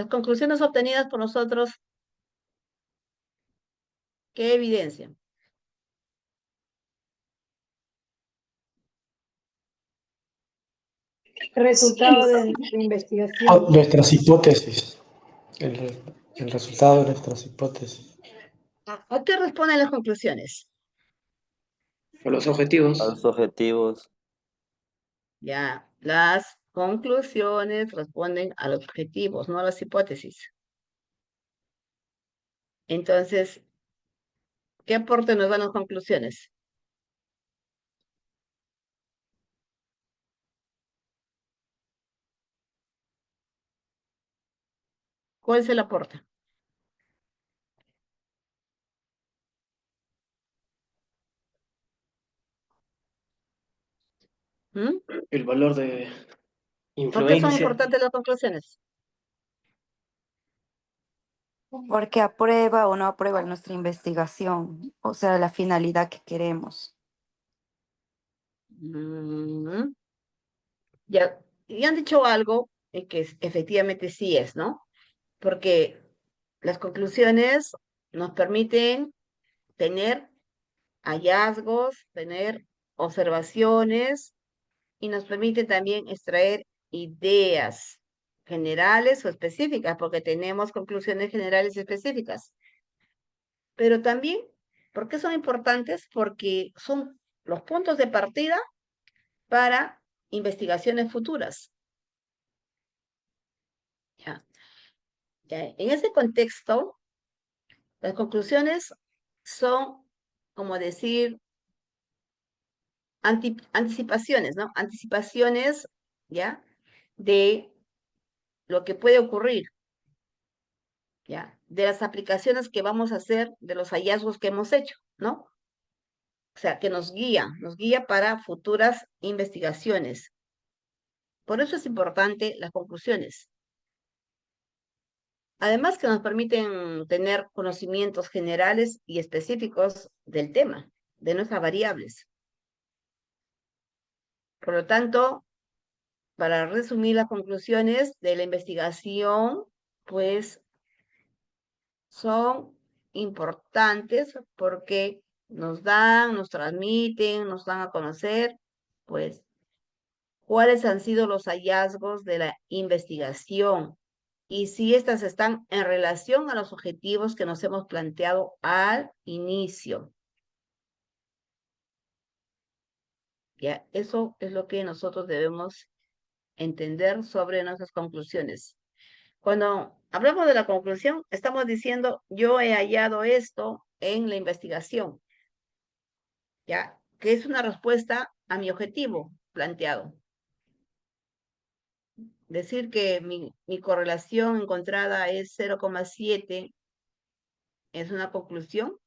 Las conclusiones obtenidas por nosotros, ¿qué evidencian? Resultado de nuestra investigación. Nuestras hipótesis. El resultado de nuestras hipótesis. ¿A qué responden las conclusiones? Por los objetivos. A los objetivos. Ya, las conclusiones responden a los objetivos, no a las hipótesis. Entonces, ¿qué aporte nos dan las conclusiones? ¿Cuál es el aporte? ¿Mm? El valor de ¿Por qué son influencia. importantes las conclusiones? Porque aprueba o no aprueba nuestra investigación, o sea, la finalidad que queremos. Mm, Ya, y han dicho algo que efectivamente sí es, ¿no? Porque las conclusiones nos permiten tener hallazgos, tener observaciones y nos permiten también extraer ideas generales o específicas, porque tenemos conclusiones generales y específicas. Pero también, ¿por qué son importantes? Porque son los puntos de partida para investigaciones futuras. Ya. En ese contexto, las conclusiones son, como decir, anticipaciones, ¿no? Anticipaciones, ¿ya? De lo que puede ocurrir, ¿ya? De las aplicaciones que vamos a hacer, de los hallazgos que hemos hecho, ¿no? O sea, que nos guía para futuras investigaciones. Por eso es importante las conclusiones. Además que nos permiten tener conocimientos generales y específicos del tema, de nuestras variables. Por lo tanto, para resumir las conclusiones de la investigación, pues son importantes porque nos transmiten, nos dan a conocer, pues, cuáles han sido los hallazgos de la investigación y si éstas están en relación a los objetivos que nos hemos planteado al inicio. Ya, eso es lo que nosotros debemos entender sobre nuestras conclusiones. Cuando hablamos de la conclusión, estamos diciendo, yo he hallado esto en la investigación, ya, que es una respuesta a mi objetivo planteado. Decir que mi correlación encontrada es 0,7 es una conclusión.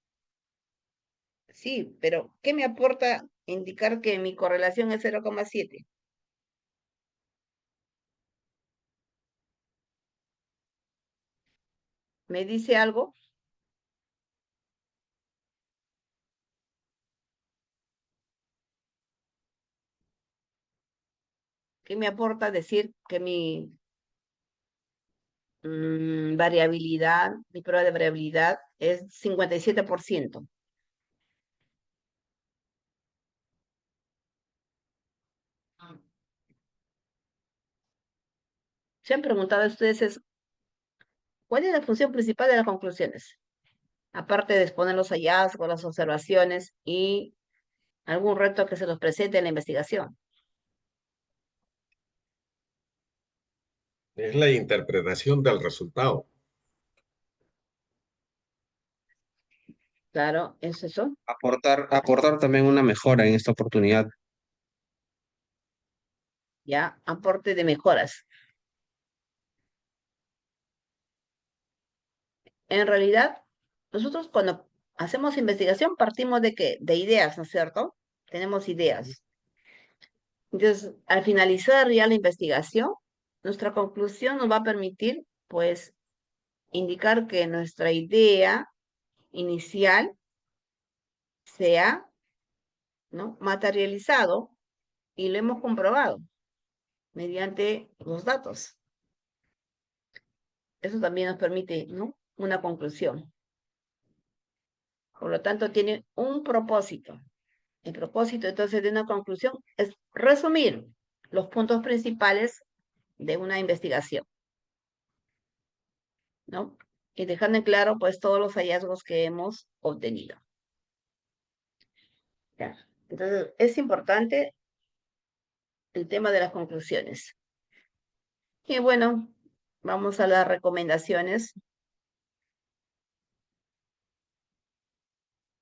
Sí, pero ¿qué me aporta indicar que mi correlación es 0,7? ¿Me dice algo? ¿Qué me aporta decir que mi variabilidad, mi prueba de variabilidad es 57%? Se han preguntado ustedes, ¿cuál es la función principal de las conclusiones? Aparte de exponer los hallazgos, las observaciones y algún reto que se nos presente en la investigación. Es la interpretación del resultado. Claro, ¿es eso? Aportar también una mejora en esta oportunidad. Ya, aporte de mejoras. En realidad, nosotros cuando hacemos investigación partimos de qué? De ideas, ¿no es cierto? Tenemos ideas. Entonces, al finalizar ya la investigación, nuestra conclusión nos va a permitir, pues, indicar que nuestra idea inicial se ha, ¿no?, materializado y lo hemos comprobado mediante los datos. Eso también nos permite, ¿no? Una conclusión. Por lo tanto, tiene un propósito. El propósito, entonces, de una conclusión es resumir los puntos principales de una investigación, ¿no? Y dejando en claro, pues, todos los hallazgos que hemos obtenido. ¿Ya? Entonces, es importante el tema de las conclusiones. Y bueno, vamos a las recomendaciones.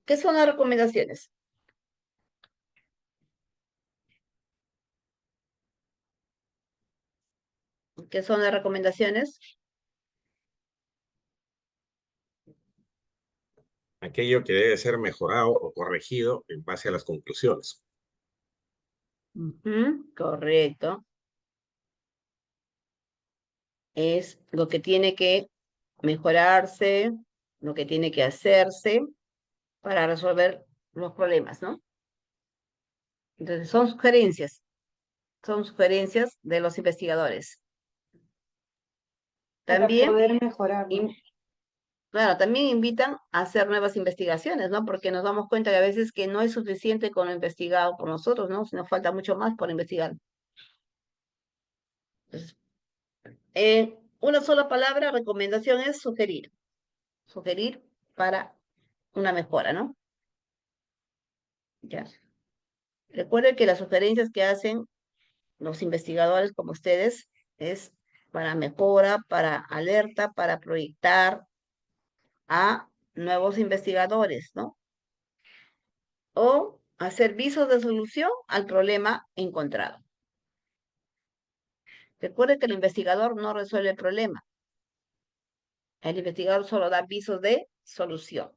¿Qué son las recomendaciones? ¿Qué son las recomendaciones? Aquello que debe ser mejorado o corregido en base a las conclusiones. Correcto. Es lo que tiene que mejorarse, lo que tiene que hacerse para resolver los problemas, ¿no? Entonces, son sugerencias de los investigadores. Para También, poder mejorar, ¿no? claro, también invitan a hacer nuevas investigaciones, ¿no? Porque nos damos cuenta que a veces que no es suficiente con lo investigado por nosotros, ¿no? Nos falta mucho más por investigar. Entonces, una sola palabra, recomendación es sugerir. Sugerir para una mejora, ¿no? Ya. Recuerden que las sugerencias que hacen los investigadores como ustedes es para mejora, para alerta, para proyectar a nuevos investigadores, ¿no? O hacer visos de solución al problema encontrado. Recuerden que el investigador no resuelve el problema. El investigador solo da visos de solución.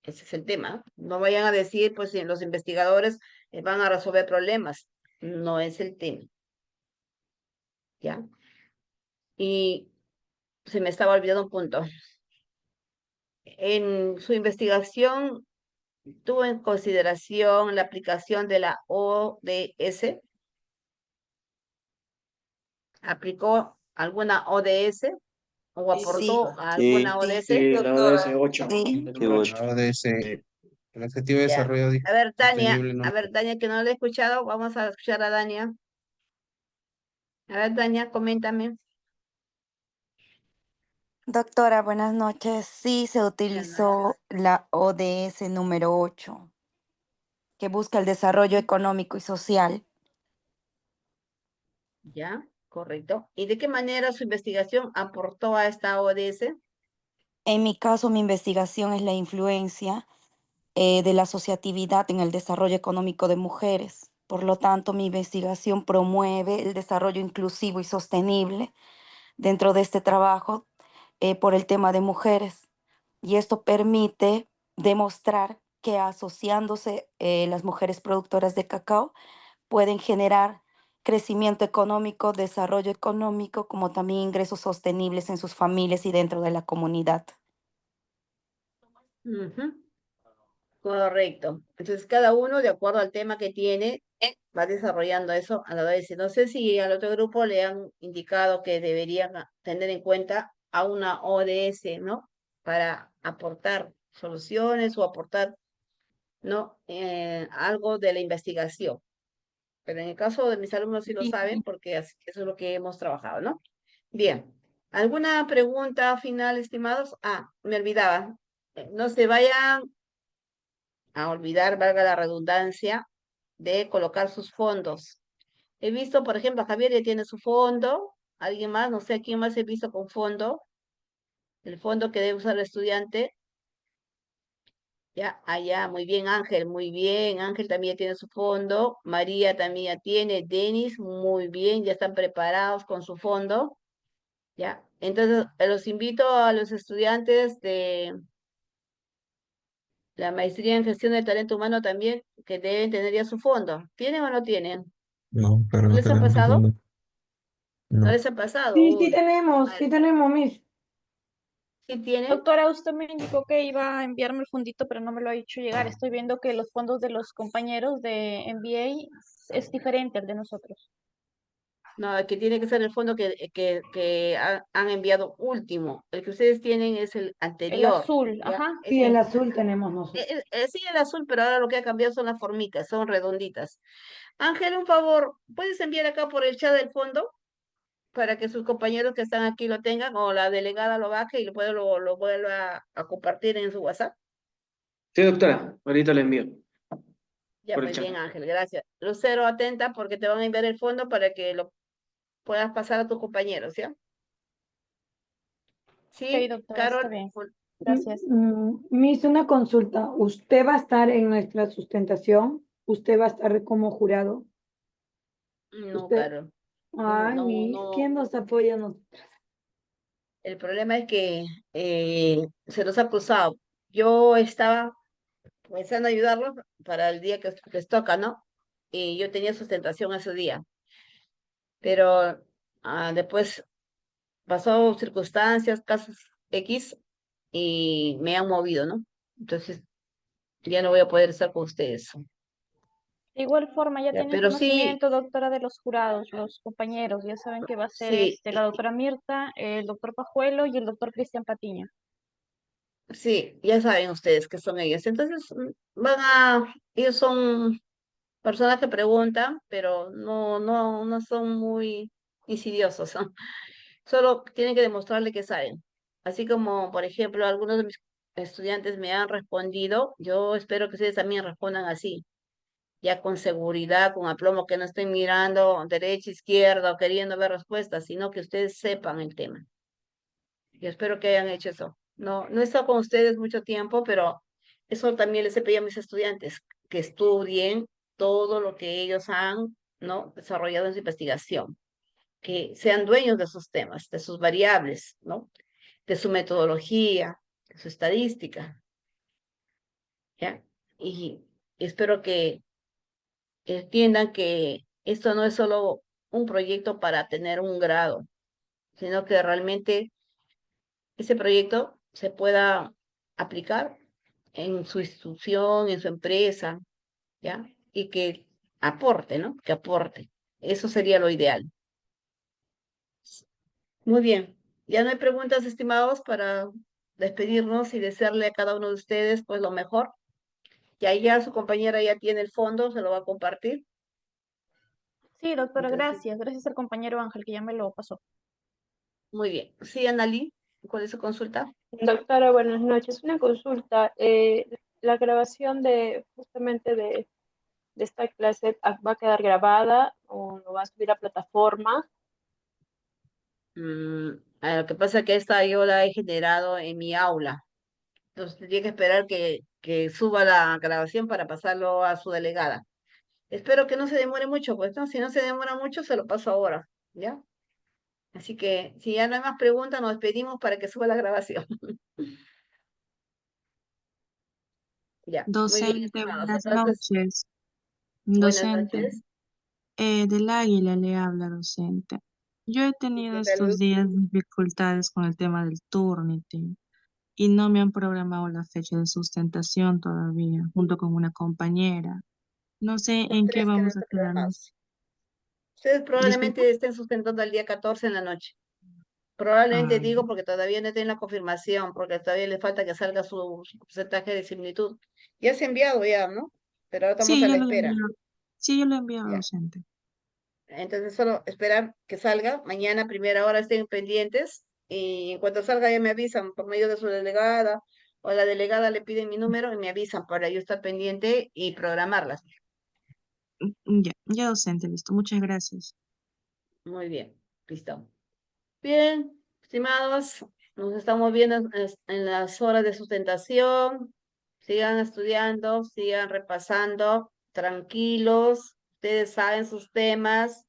Ese es el tema. No vayan a decir, pues, si los investigadores van a resolver problemas. No es el tema. ¿Ya? Y se me estaba olvidando un punto. En su investigación, ¿tuvo en consideración la aplicación de la ODS? ¿Aplicó alguna ODS o aportó a alguna ODS? Sí, la ODS 8. Sí. del número 8. Ahora de ese, el objetivo de Ya. desarrollo A ver, Tania, sostenible que no la he escuchado, vamos a escuchar a Dania. A ver, Tania, coméntame. Doctora, buenas noches. Sí, se utilizó la ODS número 8, que busca el desarrollo económico y social. Ya, correcto. ¿Y de qué manera su investigación aportó a esta ODS? En mi caso, mi investigación es la influencia de la asociatividad en el desarrollo económico de mujeres. Por lo tanto, mi investigación promueve el desarrollo inclusivo y sostenible dentro de este trabajo por el tema de mujeres. Y esto permite demostrar que asociándose las mujeres productoras de cacao pueden generar crecimiento económico, desarrollo económico, como también ingresos sostenibles en sus familias y dentro de la comunidad. Correcto. Entonces, cada uno, de acuerdo al tema que tiene, va desarrollando eso a la vez. No sé si al otro grupo le han indicado que deberían tener en cuenta a una ODS, ¿no? Para aportar soluciones o aportar, ¿no? Algo de la investigación. Pero en el caso de mis alumnos sí lo saben porque eso es lo que hemos trabajado, ¿no? Bien. ¿Alguna pregunta final, estimados? Me olvidaba. No se vayan a olvidar, valga la redundancia, de colocar sus fondos. He visto, por ejemplo, Javier ya tiene su fondo, alguien más, no sé a quién más he visto con fondo, el fondo que debe usar el estudiante. Ya, allá, muy bien, Ángel también tiene su fondo, María también ya tiene, Denis, muy bien, ya están preparados con su fondo. Ya, entonces los invito a los estudiantes de la maestría en gestión del talento humano también, que deben tener ya su fondo. ¿Tienen o no tienen? No, pero ¿No no les ha tenemos el pasado? fondo. ¿No No. les ha pasado? Sí, Uy, sí tenemos, Miss. ¿sí tienen? Doctora, usted me indicó que iba a enviarme el fondito, pero no me lo ha hecho llegar. Estoy viendo que los fondos de los compañeros de MBA es diferente al de nosotros. No, el que tiene que ser el fondo que han enviado último. El que ustedes tienen es el El anterior, azul, ¿ya? ajá. Sí, el Ese, azul tenemos nosotros. sí, el azul, pero ahora lo que ha cambiado son las formitas, son redonditas. Ángel, un favor, ¿puedes enviar acá por el chat del fondo para que sus compañeros que están aquí lo tengan o la delegada lo baje y lo vuelva a compartir en su WhatsApp? Sí, doctora, ahorita le envío Ya, por el pues chat. bien, Ángel, gracias. Lucero, atenta porque te van a enviar el fondo para que lo puedas pasar a tus compañeros, ¿ya? Ok, Sí, doctora, está Carol, bien. Gracias. Me hizo una consulta. ¿Usted va a estar en nuestra sustentación? ¿Usted va a estar como jurado? no, Usted, Carol. ay, ¿quién nos apoya? El problema es que se los ha cruzado. Yo estaba pensando ayudarlos para el día que les toca, ¿no? Y yo tenía sustentación ese día, pero después pasó circunstancias, casos X, y me han movido, ¿no? Entonces ya no voy a poder estar con ustedes. De igual forma, ya Ya, tienen pero sí, conocimiento, doctora, de los jurados, los compañeros. Ya saben que va a ser sí, la doctora Mirta, el doctor Pajuelo y el doctor Cristian Patiño. sí, ya saben ustedes que son ellos. Entonces ellos son personas que preguntan, pero no son muy insidiosos, ¿no? Solo tienen que demostrarle que saben. Así como, por ejemplo, algunos de mis estudiantes me han respondido, yo espero que ustedes también respondan así, ya con seguridad, con aplomo, que no estén mirando derecha, izquierda o queriendo ver respuestas, sino que ustedes sepan el tema. Yo espero que hayan hecho eso. No he estado con ustedes mucho tiempo, pero eso también les he pedido a mis estudiantes, que estudien todo lo que ellos han, ¿no?, desarrollado en su investigación, que sean dueños de sus temas, de sus variables, ¿no?, de su metodología, de su estadística, ¿ya? Y espero que entiendan que esto no es solo un proyecto para tener un grado, sino que realmente ese proyecto se pueda aplicar en su institución, en su empresa, ¿ya? Y que aporte, ¿no? Que aporte. Eso sería lo ideal. Muy bien. Ya no hay preguntas, estimados, para despedirnos y desearle a cada uno de ustedes, pues, lo mejor. Y ahí ya su compañera ya tiene el fondo, se lo va a compartir. Sí, doctora, Entonces, gracias. Gracias al compañero Ángel que ya me lo pasó. muy bien. Sí, Analí, ¿cuál es su consulta? Doctora, buenas noches. Una consulta. La grabación de justamente de esta clase va a quedar grabada o lo va a subir a plataforma. Lo que pasa es que esta yo la he generado en mi aula. Entonces tendría que esperar que suba la grabación para pasarlo a su delegada. Espero que no se demore mucho, pues no, si no se demora mucho, se lo paso ahora, ¿ya? Así que si ya no hay más preguntas, nos despedimos para que suba la grabación. Ya, muy bien, Docente, estimados. buenas Entonces, noches. buenas Docente, noches. del Águila le habla, docente. Yo he ¿Y tenido qué estos tal? días dificultades con el tema del Turnitin y no me han programado la fecha de sustentación todavía, junto con una compañera. No sé ¿Por qué en qué crees que no vamos a está programado? quedarnos. Ustedes Disculpa. probablemente estén sustentando el día 14 en la noche. Probablemente Ah, digo porque todavía no tienen la confirmación, porque todavía le falta que salga su porcentaje de similitud. Ya se ha enviado ya, ¿no? Pero ahora estamos sí, a yo la lo he espera. enviado. Sí, yo lo he enviado, Ya. docente. Entonces solo esperar que salga. Mañana a primera hora estén pendientes y en cuanto salga ya me avisan por medio de su delegada o la delegada le piden mi número y me avisan para yo estar pendiente y programarlas. Ya, ya, docente, listo. Muchas gracias. Muy bien, listo. Bien, estimados, nos estamos viendo en las horas de sustentación. Sigan estudiando, sigan repasando, tranquilos. Ustedes saben sus temas,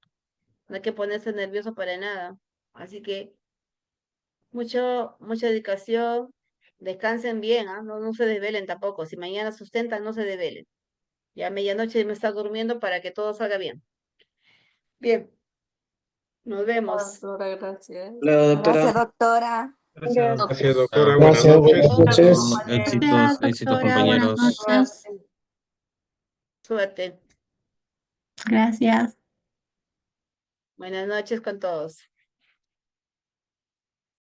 no hay que ponerse nervioso para nada. Así que mucha dedicación, descansen bien, ¿ah? No se desvelen tampoco. Si mañana sustentan, no se desvelen. Ya a medianoche me está durmiendo para que todo salga bien. Bien, nos vemos. Doctora, gracias. Hola, Gracias, doctora. doctora. Gracias, Ah, doctora. Buenas Gracias, buenas noches. noches. éxitos, éxitos, Doctora, buenas compañeros. noches. Suerte. Gracias. Buenas noches con todos.